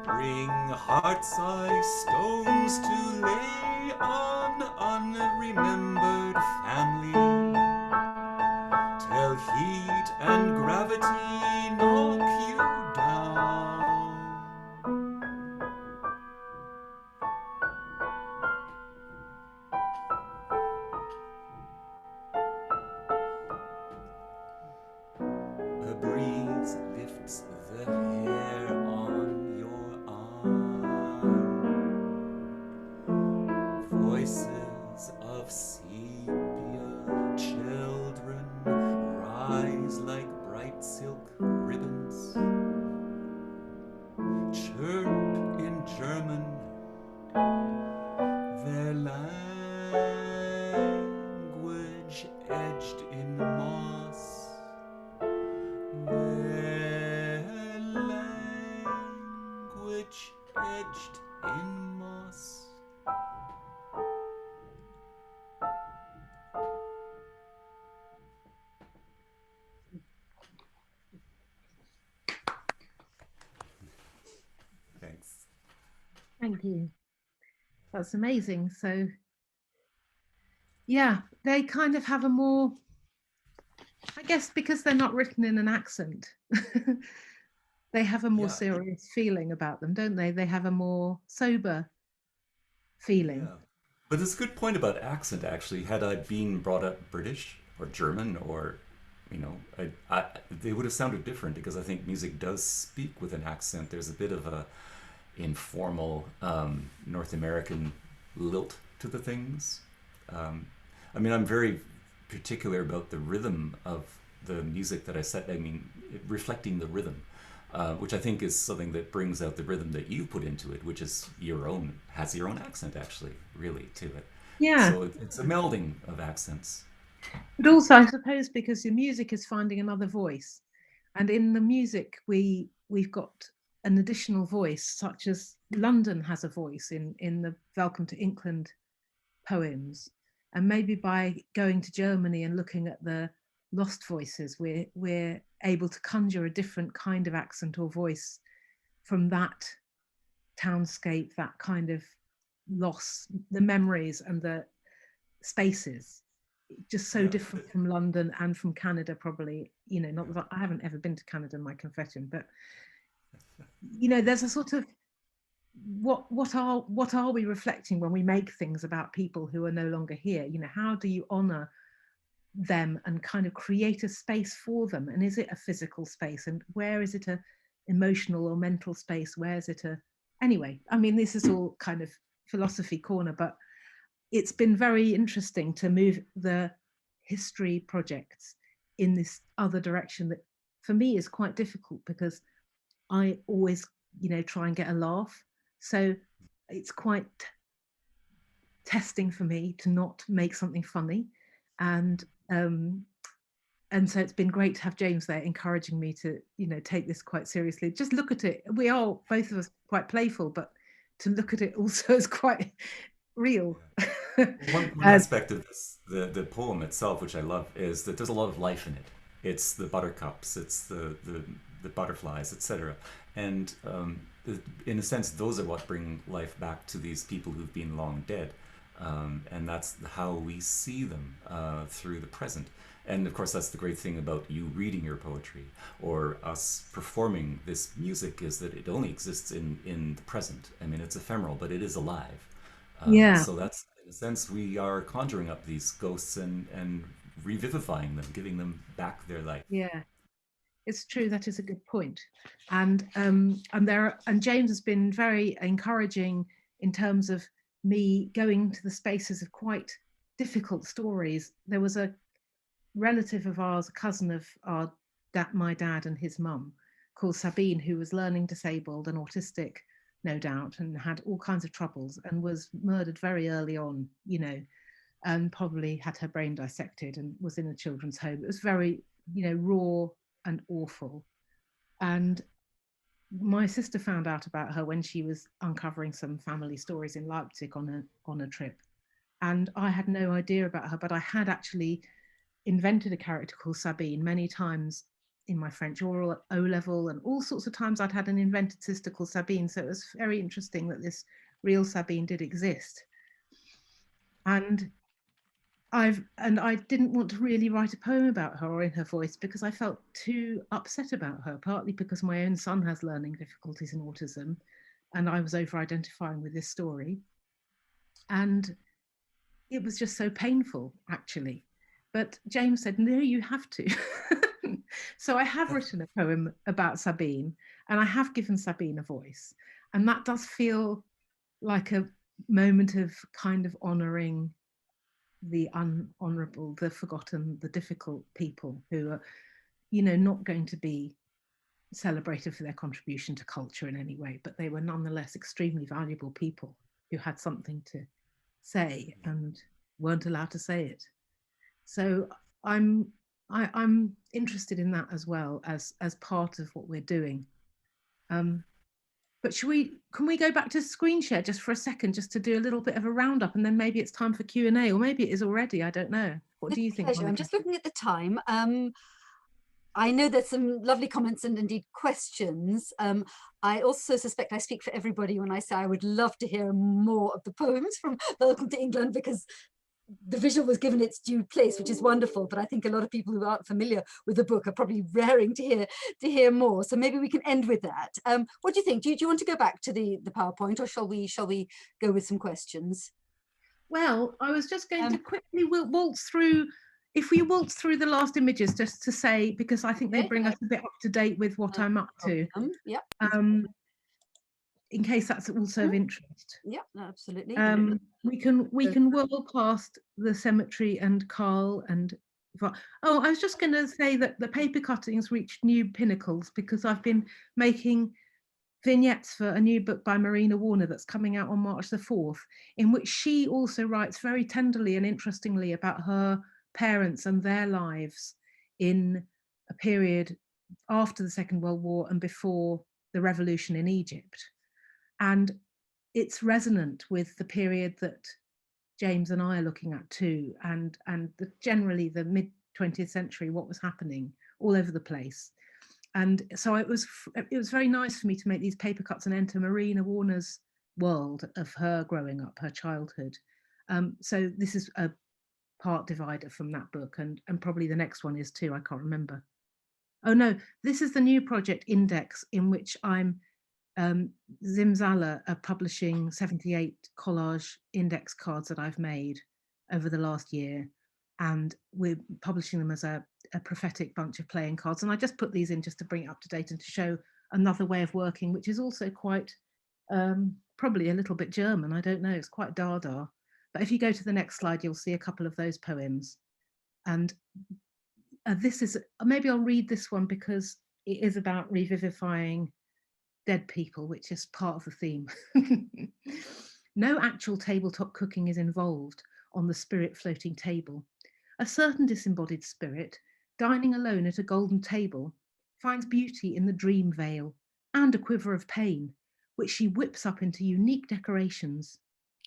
Speaker 4: Bring heart-sized stones to lay on unremembered family. Tell heat and gravity knock you down. A breeze lifts the hair on your arm. Voices of sepia children rise like bright silk ribbons. Chirp in German their language edged in moss. Their language edged in moss. Thanks.
Speaker 3: Thank you. That's amazing. So, yeah, they kind of have a more, I guess, because they're not written in an accent, they have a more serious feeling about them, don't they? They have a more sober feeling.
Speaker 4: Yeah. But it's a good point about accent, actually. Had I been brought up British or German or, you know, they would have sounded different, because I think music does speak with an accent. There's a bit of a informal North American lilt to the things. I mean, I'm very particular about the rhythm of the music that I set. I mean, reflecting the rhythm, which I think is something that brings out the rhythm that you put into it, which is has your own accent, actually, really, to it.
Speaker 3: Yeah.
Speaker 4: So it's a melding of accents.
Speaker 3: But also, I suppose, because your music is finding another voice, and in the music we've got an additional voice, such as London has a voice in the Velkom to Inklandt poems, and maybe by going to Germany and looking at the lost voices, we're able to conjure a different kind of accent or voice from that townscape, that kind of loss, the memories and the spaces, just so different from London and from Canada, probably. You know, not that I haven't ever been to Canada, my confession, but you know, there's a sort of what are we reflecting when we make things about people who are no longer here? You know, how do you honor them and kind of create a space for them? And is it a physical space? And where is it emotional or mental space? Where is it anyway, I mean, this is all kind of philosophy corner, but it's been very interesting to move the history projects in this other direction that for me is quite difficult, because I always, try and get a laugh. So it's quite testing for me to not make something funny. And so it's been great to have James there encouraging me to, take this quite seriously. Just look at it. We are, both of us, quite playful, but to look at it also is quite real.
Speaker 4: One aspect of this, the poem itself, which I love, is that there's a lot of life in it. It's the buttercups, it's the butterflies, etc. And in a sense, those are what bring life back to these people who've been long dead. And that's how we see them through the present. And of course, that's the great thing about you reading your poetry or us performing this music, is that it only exists in the present. I mean, it's ephemeral, but it is alive.
Speaker 3: Yeah.
Speaker 4: So that's, in a sense, we are conjuring up these ghosts and revivifying them, giving them back their life.
Speaker 3: Yeah, it's true. That is a good point. And James has been very encouraging in terms of me going to the spaces of quite difficult stories. There was a relative of ours, a cousin of my dad and his mum, called Sabine, who was learning disabled and autistic, no doubt, and had all kinds of troubles and was murdered very early on, and probably had her brain dissected and was in a children's home. It was very, raw and awful. And my sister found out about her when she was uncovering some family stories in Leipzig on a trip. And I had no idea about her, but I had actually invented a character called Sabine many times in my French oral at O-level, and all sorts of times I'd had an invented sister called Sabine. So it was very interesting that this real Sabine did exist. And I didn't want to really write a poem about her or in her voice, because I felt too upset about her, partly because my own son has learning difficulties and autism, and I was over-identifying with this story. And it was just so painful, actually. But James said, no, you have to. So I have written a poem about Sabine, and I have given Sabine a voice. And that does feel like a moment of kind of honouring the unhonourable, the forgotten, the difficult people who are, not going to be celebrated for their contribution to culture in any way, but they were nonetheless extremely valuable people who had something to say and weren't allowed to say it. So I'm interested in that as well as part of what we're doing. But can we go back to screen share just for a second, just to do a little bit of a roundup, and then maybe it's time for Q&A, or maybe it is already, I don't know. What do you think?
Speaker 2: Pleasure. I'm just looking at the time. I know there's some lovely comments and indeed questions. I also suspect I speak for everybody when I say I would love to hear more of the poems from Welkom to Inklandt, because the visual was given its due place, which is wonderful. But I think a lot of people who aren't familiar with the book are probably raring to hear more. So maybe we can end with that. What do you think? Do you want to go back to the PowerPoint, or shall we go with some questions?
Speaker 3: Well, I was just going to quickly waltz through. If we waltz through the last images, just to say, because I think they bring us a bit up to date with what I'm up to.
Speaker 2: Yeah.
Speaker 3: In case that's also of interest.
Speaker 2: Yeah, absolutely.
Speaker 3: We can whirl past the cemetery and Carl and. Oh, I was just going to say that the paper cuttings reached new pinnacles, because I've been making vignettes for a new book by Marina Warner that's coming out on March the 4th, in which she also writes very tenderly and interestingly about her parents and their lives in a period after the Second World War and before the revolution in Egypt. And it's resonant with the period that James and I are looking at too, and generally the mid-20th century, what was happening all over the place. And so it was very nice for me to make these paper cuts and enter Marina Warner's world of her growing up, her childhood. So this is a part divider from that book, and probably the next one is too, I can't remember. Oh no, this is the new project Index, in which I'm Zimzala are publishing 78 collage index cards that I've made over the last year, and we're publishing them as a prophetic bunch of playing cards. And I just put these in just to bring it up to date and to show another way of working, which is also quite probably a little bit German. I don't know. It's quite Dada. But if you go to the next slide, you'll see a couple of those poems. And this is, maybe I'll read this one because it is about revivifying dead people, which is part of the theme. No actual tabletop cooking is involved on the spirit floating table. A certain disembodied spirit, dining alone at a golden table, finds beauty in the dream veil and a quiver of pain, which she whips up into unique decorations.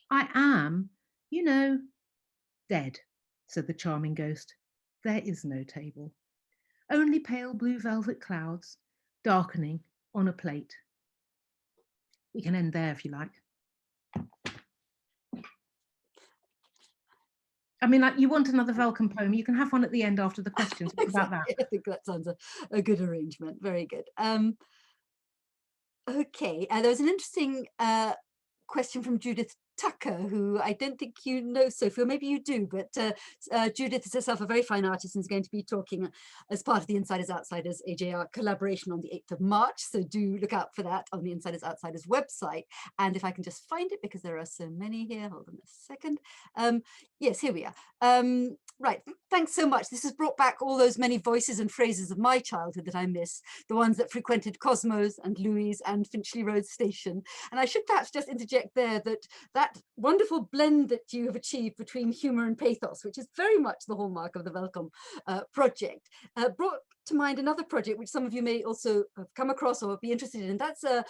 Speaker 3: I am, you know, dead, said the charming ghost. There is no table. Only pale blue velvet clouds, darkening on a plate. We can end there if you like. I mean, like, you want another Velkom poem, you can have one at the end after the questions. What about that?
Speaker 2: I think that sounds a good arrangement. Very good. Okay, there was an interesting question from Judith Tucker, who I don't think you know, Sophie, or maybe you do, but Judith is herself a very fine artist and is going to be talking as part of the Insiders Outsiders AJR collaboration on the 8th of March. So do look out for that on the Insiders Outsiders website. And if I can just find it, because there are so many here, hold on a second. Yes, here we are. Right, thanks so much. This has brought back all those many voices and phrases of my childhood that I miss, the ones that frequented Cosmos and Louis and Finchley Road Station. And I should perhaps just interject there that wonderful blend that you have achieved between humour and pathos, which is very much the hallmark of the Velkom project, brought to mind another project which some of you may also have come across or be interested in. That's a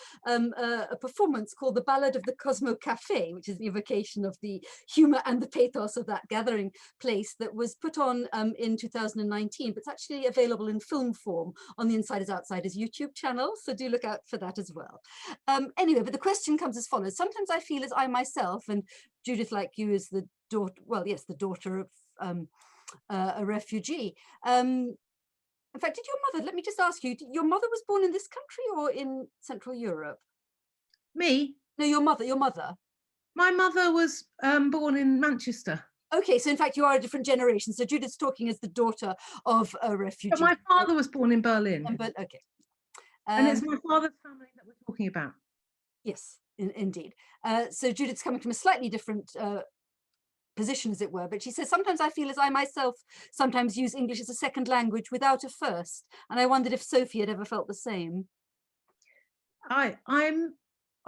Speaker 2: performance called The Ballad of the Cosmo Cafe, which is the evocation of the humour and the pathos of that gathering place, that was put on in 2019, but it's actually available in film form on the Insiders Outsiders YouTube channel, so do look out for that as well. Anyway, but the question comes as follows. Sometimes I feel as I myself, and Judith, like you, is the daughter, well, yes, the daughter of a refugee. In fact, did your mother, let me just ask you, your mother was born in this country or in Central Europe?
Speaker 3: Me?
Speaker 2: No, your mother.
Speaker 3: My mother was born in Manchester.
Speaker 2: Okay, so in fact, you are a different generation. So Judith's talking as the daughter of a refugee.
Speaker 3: But my father was born in Berlin.
Speaker 2: But okay.
Speaker 3: And it's my father's family that we're talking about.
Speaker 2: Yes, indeed. So Judith's coming from a slightly different position, as it were, but she says, sometimes I feel as I myself sometimes use English as a second language without a first, and I wondered if Sophie had ever felt the same.
Speaker 3: I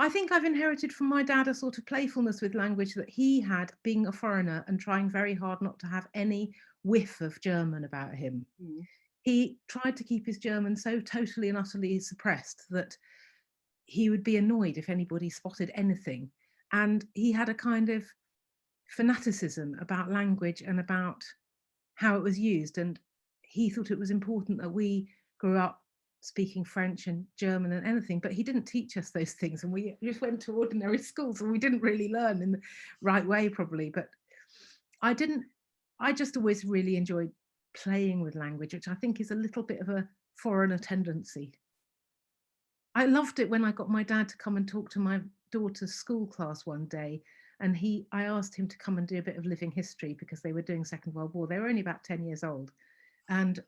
Speaker 3: think I've inherited from my dad a sort of playfulness with language that he had, being a foreigner and trying very hard not to have any whiff of German about him. He tried to keep his German so totally and utterly suppressed that he would be annoyed if anybody spotted anything, and he had a kind of fanaticism about language and about how it was used, and he thought it was important that we grew up speaking French and German and anything, but he didn't teach us those things, and we just went to ordinary schools and we didn't really learn in the right way probably. But I just always really enjoyed playing with language, which I think is a little bit of a foreigner tendency. I loved it when I got my dad to come and talk to my daughter's school class one day, and I asked him to come and do a bit of living history because they were doing Second World War. They were only about 10 years old. And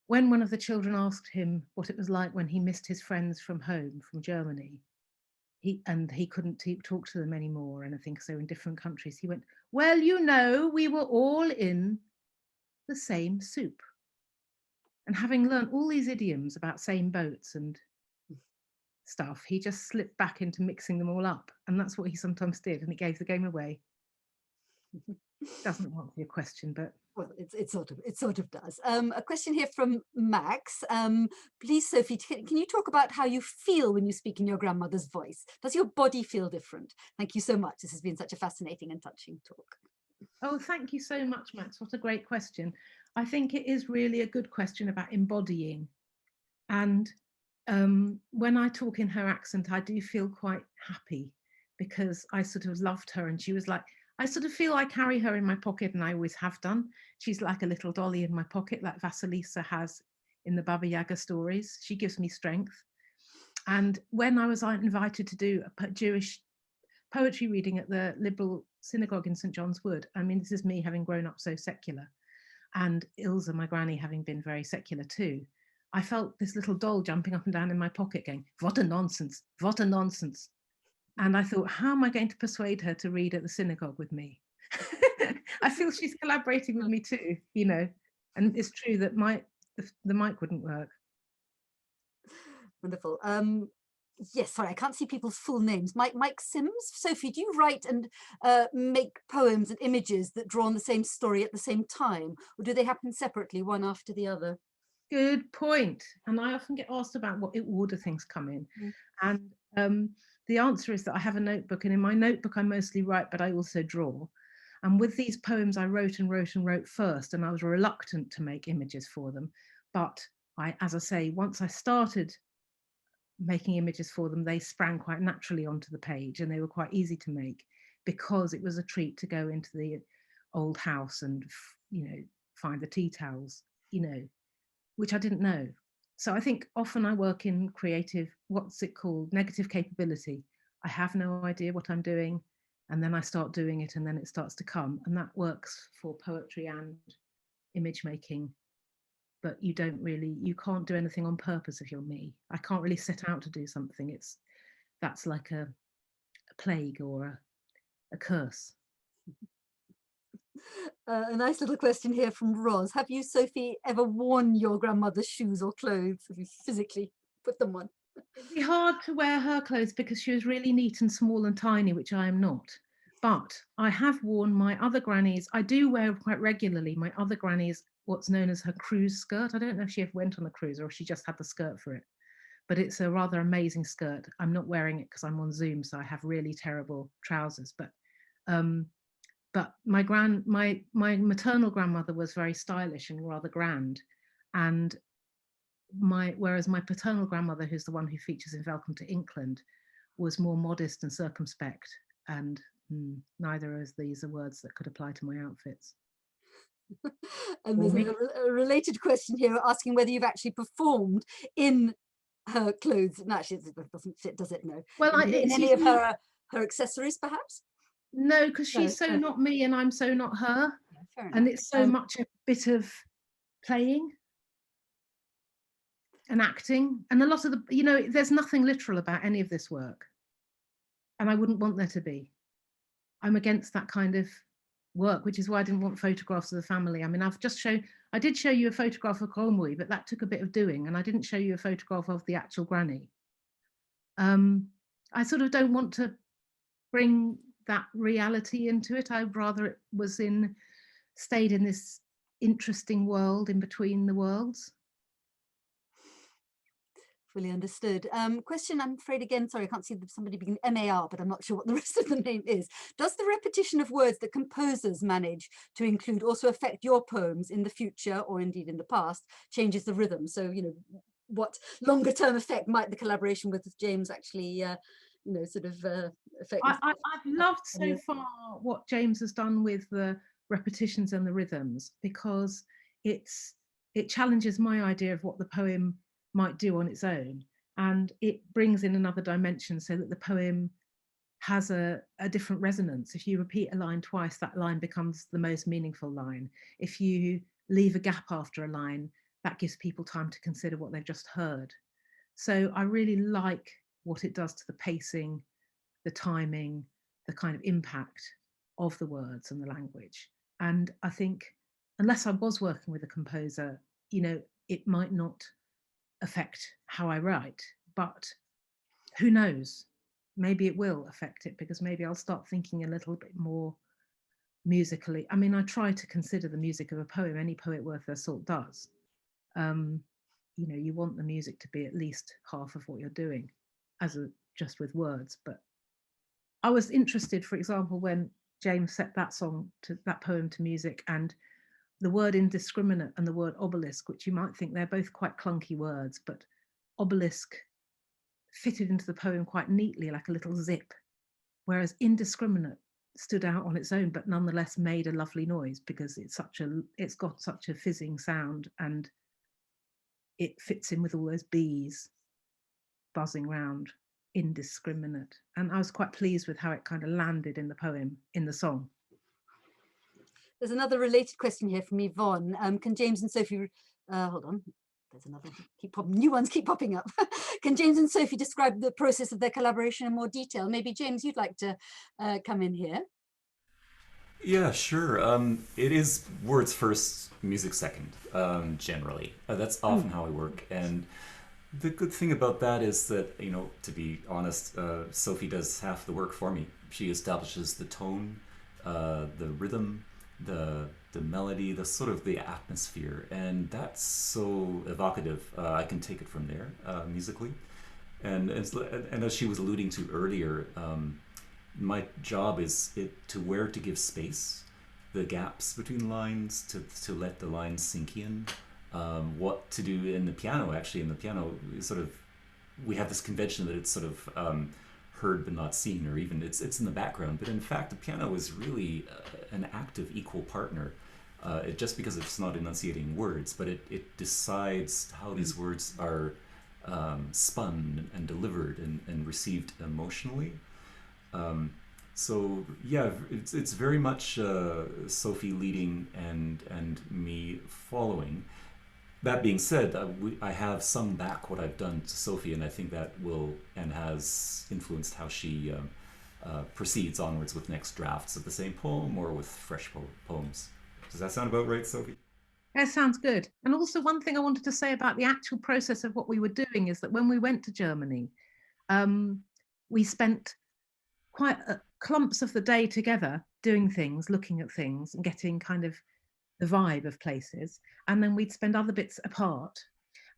Speaker 3: when one of the children asked him what it was like when he missed his friends from home, from Germany, he couldn't talk to them anymore or anything because they were in different countries, he went, well, you know, we were all in the same soup. And having learned all these idioms about same boats and stuff, he just slipped back into mixing them all up, and that's what he sometimes did, and it gave the game away. Doesn't answer your question, but
Speaker 2: well, it sort of does. A question here from Max. Please, Sophie, can you talk about how you feel when you speak in your grandmother's voice? Does your body feel different? Thank you so much. This has been such a fascinating and touching talk.
Speaker 3: Oh, thank you so much, Max. What a great question. I think it is really a good question about embodying, and when I talk in her accent, I do feel quite happy because I sort of loved her, and she was like, I sort of feel I carry her in my pocket, and I always have done. She's like a little dolly in my pocket, like Vasilisa has in the Baba Yaga stories. She gives me strength. And when I was invited to do a Jewish poetry reading at the Liberal Synagogue in St. John's Wood, I mean, this is me having grown up so secular, and Ilse, my granny, having been very secular too. I felt this little doll jumping up and down in my pocket going, what a nonsense, what a nonsense. And I thought, how am I going to persuade her to read at the synagogue with me? I feel she's collaborating with me too, you know, and it's true that the mic wouldn't work.
Speaker 2: Wonderful. Yes, sorry, I can't see people's full names. Mike Sims. Sophie, do you write and make poems and images that draw on the same story at the same time, or do they happen separately, one after the other?
Speaker 3: Good point. And I often get asked about what order things come in. And the answer is that I have a notebook, and in my notebook I mostly write, but I also draw. And with these poems I wrote and wrote and wrote first, and I was reluctant to make images for them. But as I say, once I started making images for them, they sprang quite naturally onto the page, and they were quite easy to make because it was a treat to go into the old house and, you know, find the tea towels, you know, which I didn't know. So I think often I work in creative, what's it called, negative capability. I have no idea what I'm doing, and then I start doing it, and then it starts to come, and that works for poetry and image making. But you can't do anything on purpose if you're me. I can't really set out to do something. That's like a plague or a curse.
Speaker 2: A nice little question here from Roz. Have you, Sophie, ever worn your grandmother's shoes or clothes? Have you physically put them on?
Speaker 3: It'd be hard to wear her clothes because she was really neat and small and tiny, which I am not. But I have worn my other granny's. I do wear quite regularly my other granny's, what's known as her cruise skirt. I don't know if she ever went on a cruise or if she just had the skirt for it, but it's a rather amazing skirt. I'm not wearing it because I'm on Zoom, so I have really terrible trousers. But my maternal grandmother was very stylish and rather grand, and whereas my paternal grandmother, who's the one who features in Velkom to Inklandt, was more modest and circumspect, and neither of these are words that could apply to my outfits.
Speaker 2: And there's a related question here asking whether you've actually performed in her clothes. No, actually, it doesn't fit, does it? No.
Speaker 3: Well,
Speaker 2: in any of her accessories, perhaps?
Speaker 3: No, because she's so not me and I'm so not her.
Speaker 2: Yeah,
Speaker 3: and it's so much a bit of playing and acting, and a lot of the, you know, there's nothing literal about any of this work, and I wouldn't want there to be. I'm against that kind of work, which is why I didn't want photographs of the family. I mean, I did show you a photograph of Cromwell, but that took a bit of doing, and I didn't show you a photograph of the actual granny. I sort of don't want to bring that reality into it. I'd rather it stayed in this interesting world in between the worlds.
Speaker 2: Fully understood. Question, I'm afraid, again, sorry, I can't see somebody being MAR, but I'm not sure what the rest of the name is. Does the repetition of words that composers manage to include also affect your poems in the future, or indeed in the past, changes the rhythm? So, you know, what longer term effect might the collaboration with James actually, you know, sort of affect?
Speaker 3: I've loved so far what James has done with the repetitions and the rhythms, because it challenges my idea of what the poem might do on its own, and it brings in another dimension so that the poem has a different resonance. If you repeat a line twice, that line becomes the most meaningful line. If you leave a gap after a line, that gives people time to consider what they've just heard. So I really like what it does to the pacing, the timing, the kind of impact of the words and the language. And I think unless I was working with a composer, you know, it might not affect how I write, but who knows? Maybe it will affect it, because maybe I'll start thinking a little bit more musically. I mean, I try to consider the music of a poem. Any poet worth their salt does. You know, you want the music to be at least half of what you're doing, just with words. But I was interested, for example, when James set that poem to music, and the word indiscriminate and the word obelisk, which you might think they're both quite clunky words, but obelisk fitted into the poem quite neatly, like a little zip, whereas indiscriminate stood out on its own, but nonetheless made a lovely noise because it's got such a fizzing sound, and it fits in with all those bees buzzing around. Indiscriminate. And I was quite pleased with how it kind of landed in the poem, in the song.
Speaker 2: There's another related question here from Yvonne. Can James and Sophie, hold on, there's another, new ones keep popping up. Can James and Sophie describe the process of their collaboration in more detail? Maybe James, you'd like to come in here.
Speaker 4: Yeah, sure. It is words first, music second, generally. That's often how I work. And the good thing about that is that, you know, to be honest, Sophie does half the work for me. She establishes the tone, the rhythm, the melody, the sort of the atmosphere. And that's so evocative. I can take it from there, musically. And as she was alluding to earlier, my job is to where to give space, the gaps between lines, to let the lines sink in, what to do in the piano. Actually, in the piano, sort of, we have this convention that it's sort of heard but not seen, or even it's in the background. But in fact, the piano is really an active, equal partner. Just because it's not enunciating words, but it decides how these words are spun and delivered and received emotionally. So yeah, it's very much Sophie leading and me following. That being said, I have sung back what I've done to Sophie, and I think that will and has influenced how she proceeds onwards with next drafts of the same poem or with fresh poems. Does that sound about right, Sophie?
Speaker 3: That sounds good. And also, one thing I wanted to say about the actual process of what we were doing is that when we went to Germany, we spent quite clumps of the day together doing things, looking at things and getting kind of the vibe of places. And then we'd spend other bits apart.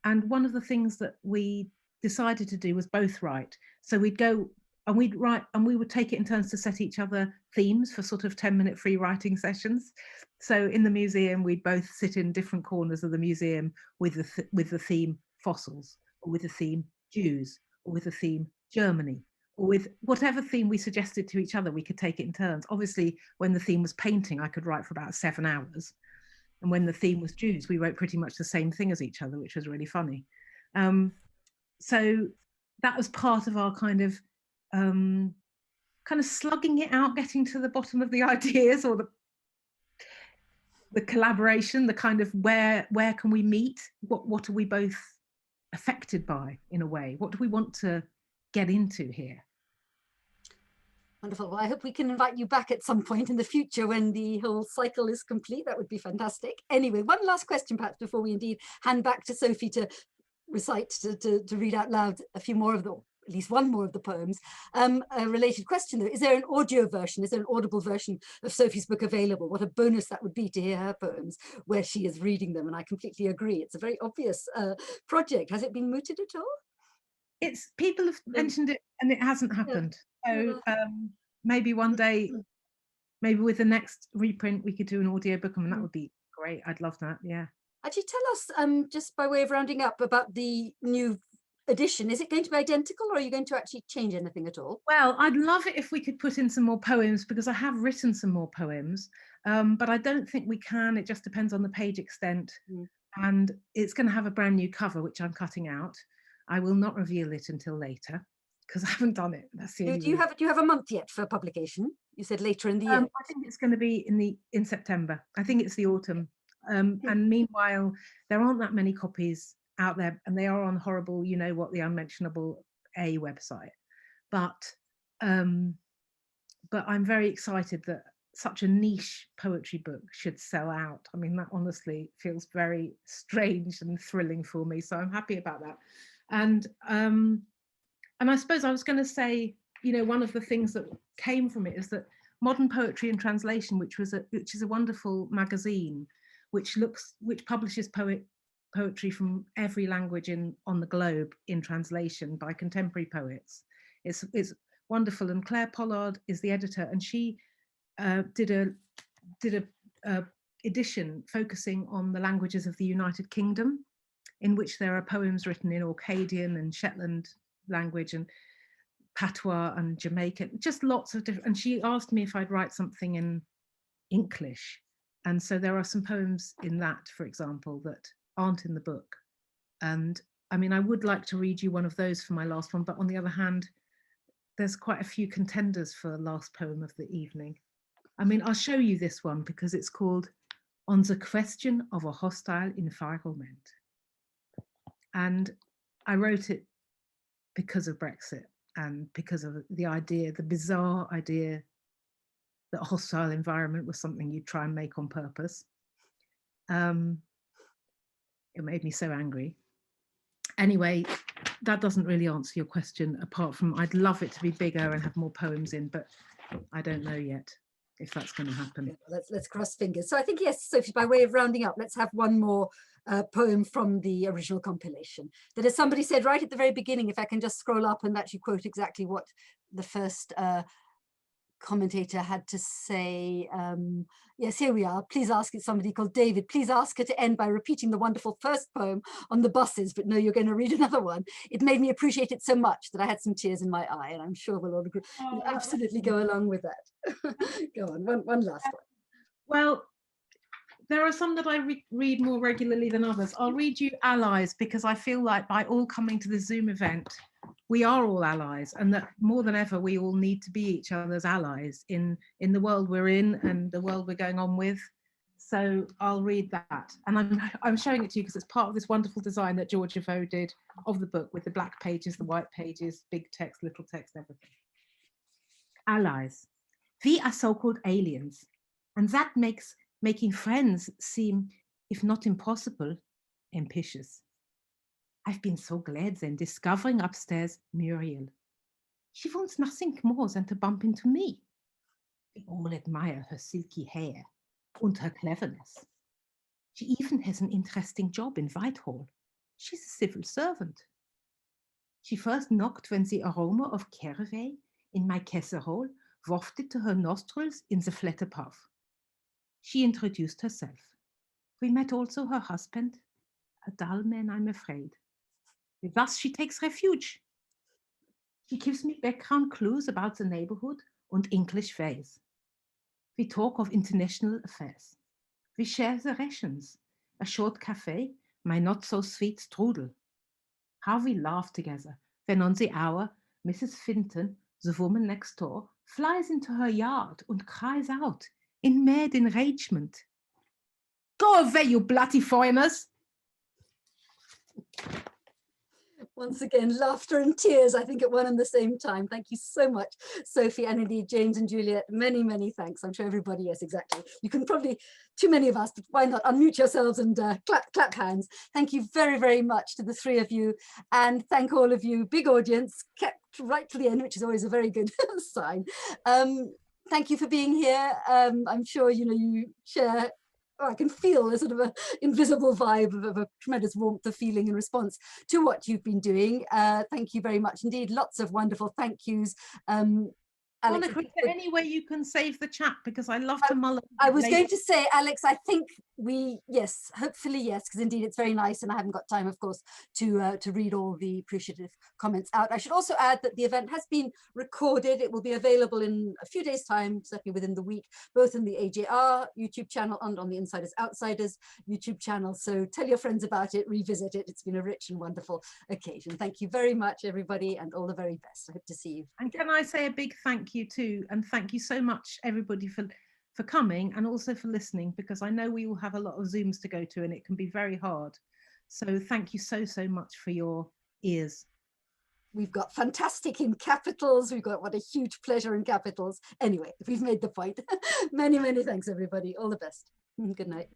Speaker 3: And one of the things that we decided to do was both write. So we'd go and we'd write, and we would take it in turns to set each other themes for sort of 10-minute free writing sessions. So in the museum, we'd both sit in different corners of the museum with the theme fossils, or with the theme Jews, or with the theme Germany, or with whatever theme we suggested to each other. We could take it in turns. Obviously, when the theme was painting, I could write for about 7 hours. And when the theme was Jews, we wrote pretty much the same thing as each other, which was really funny. So that was part of our kind of slugging it out, getting to the bottom of the ideas, or the collaboration, the kind of where can we meet? What are we both affected by, in a way? What do we want to get into here?
Speaker 2: Wonderful. Well, I hope we can invite you back at some point in the future when the whole cycle is complete. That would be fantastic. Anyway, one last question perhaps before we indeed hand back to Sophie to recite, to read out loud a few more of them, at least one more of the poems. A related question though, is there an audio version, is there an audible version of Sophie's book available? What a bonus that would be to hear her poems where she is reading them. And I completely agree. It's a very obvious project. Has it been mooted at all?
Speaker 3: It's, people have mentioned it and it hasn't happened. So maybe one day, maybe with the next reprint, we could do an audio book, and that would be great. I'd love that. Yeah.
Speaker 2: Actually, tell us, just by way of rounding up, about the new edition. Is it going to be identical, or are you going to actually change anything at all?
Speaker 3: Well, I'd love it if we could put in some more poems, because I have written some more poems, but I don't think we can. It just depends on the page extent. And it's going to have a brand new cover, which I'm cutting out. I will not reveal it until later, because I haven't done it. That's the
Speaker 2: do you have a month yet for publication? You said later in the year.
Speaker 3: I think it's going to be in September. I think it's the autumn. And meanwhile, there aren't that many copies out there, and they are on horrible, you know what, the Unmentionable A website. But I'm very excited that such a niche poetry book should sell out. I mean, that honestly feels very strange and thrilling for me. So I'm happy about that. And I suppose I was going to say, you know, one of the things that came from it is that Modern Poetry and Translation, which is a wonderful magazine, which publishes poetry from every language on the globe in translation by contemporary poets. It's wonderful, and Claire Pollard is the editor, and she did a edition focusing on the languages of the United Kingdom, in which there are poems written in Orcadian and Shetland language and Patois and Jamaican, just lots of different. And she asked me if I'd write something in Inklisch. And so there are some poems in that, for example, that aren't in the book. And I mean, I would like to read you one of those for my last one, but on the other hand, there's quite a few contenders for last poem of the evening. I mean, I'll show you this one because it's called On the Question of a Hostile Environment. And I wrote it because of Brexit and because of the idea, the bizarre idea that a hostile environment was something you try and make on purpose. It made me so angry. Anyway, that doesn't really answer your question, apart from I'd love it to be bigger and have more poems in, but I don't know yet if that's going to happen.
Speaker 2: Let's cross fingers. So I think, yes, Sophie, by way of rounding up, let's have one more poem from the original compilation. That, as somebody said right at the very beginning, if I can just scroll up and actually quote exactly what the first commentator had to say. Yes, here we are. Please ask it, somebody called David. Please ask her to end by repeating the wonderful first poem on the buses, but no, you're going to read another one. It made me appreciate it so much that I had some tears in my eye, and I'm sure we'll all agree. We'll absolutely go along with that. Go on, one last one.
Speaker 3: Well, there are some that I read more regularly than others. I'll read you Allies, because I feel like by all coming to the Zoom event, we are all allies, and that more than ever, we all need to be each other's allies in the world we're in and the world we're going on with. So I'll read that. And I'm showing it to you because it's part of this wonderful design that Georgia Vo did of the book, with the black pages, the white pages, big text, little text, everything. Allies. We are so-called aliens, and that makes making friends seem, if not impossible, ambitious. I've been so glad then discovering upstairs Muriel. She wants nothing more than to bump into me. We all admire her silky hair and her cleverness. She even has an interesting job in Whitehall. She's a civil servant. She first knocked when the aroma of caraway in my casserole wafted to her nostrils in the flatter puff. She introduced herself. We met also her husband, a dull man, I'm afraid. With us, she takes refuge. She gives me background clues about the neighborhood and English ways. We talk of international affairs. We share the rations, a short cafe, my not-so-sweet strudel. How we laugh together when on the hour, Mrs. Finton, the woman next door, flies into her yard and cries out in mad enragement. Go away, you bloody foreigners!
Speaker 2: Once again, laughter and tears, I think, at one and the same time. Thank you so much, Sophie, and indeed James and Juliette. Many, many thanks. I'm sure everybody, yes, exactly. You can probably, too many of us, but why not unmute yourselves and clap hands. Thank you very, very much to the three of you. And thank all of you, big audience, kept right to the end, which is always a very good sign. Thank you for being here. I'm sure, you know, you share, I can feel a sort of an invisible vibe of a tremendous warmth of feeling in response to what you've been doing. Thank you very much indeed. Lots of wonderful thank yous. Alex,
Speaker 3: Monica, is there any way you can save the chat? Because I love to mull.
Speaker 2: I was going to say, Alex, I think yes, hopefully yes, because indeed it's very nice, and I haven't got time, of course, to read all the appreciative comments out. I should also add that the event has been recorded. It will be available in a few days' time, certainly within the week, both in the AJR YouTube channel and on the Insiders Outsiders YouTube channel. So tell your friends about it, revisit it. It's been a rich and wonderful occasion. Thank you very much, everybody, and all the very best. I hope to see you.
Speaker 3: And can I say a big thank you too, and thank you so much, everybody, for coming and also for listening, because I know we will have a lot of Zooms to go to and it can be very hard. So thank you so much for your ears.
Speaker 2: We've got fantastic in capitals. We've got what a huge pleasure in capitals. Anyway, we've made the point. Many, many thanks, everybody. All the best. Good night.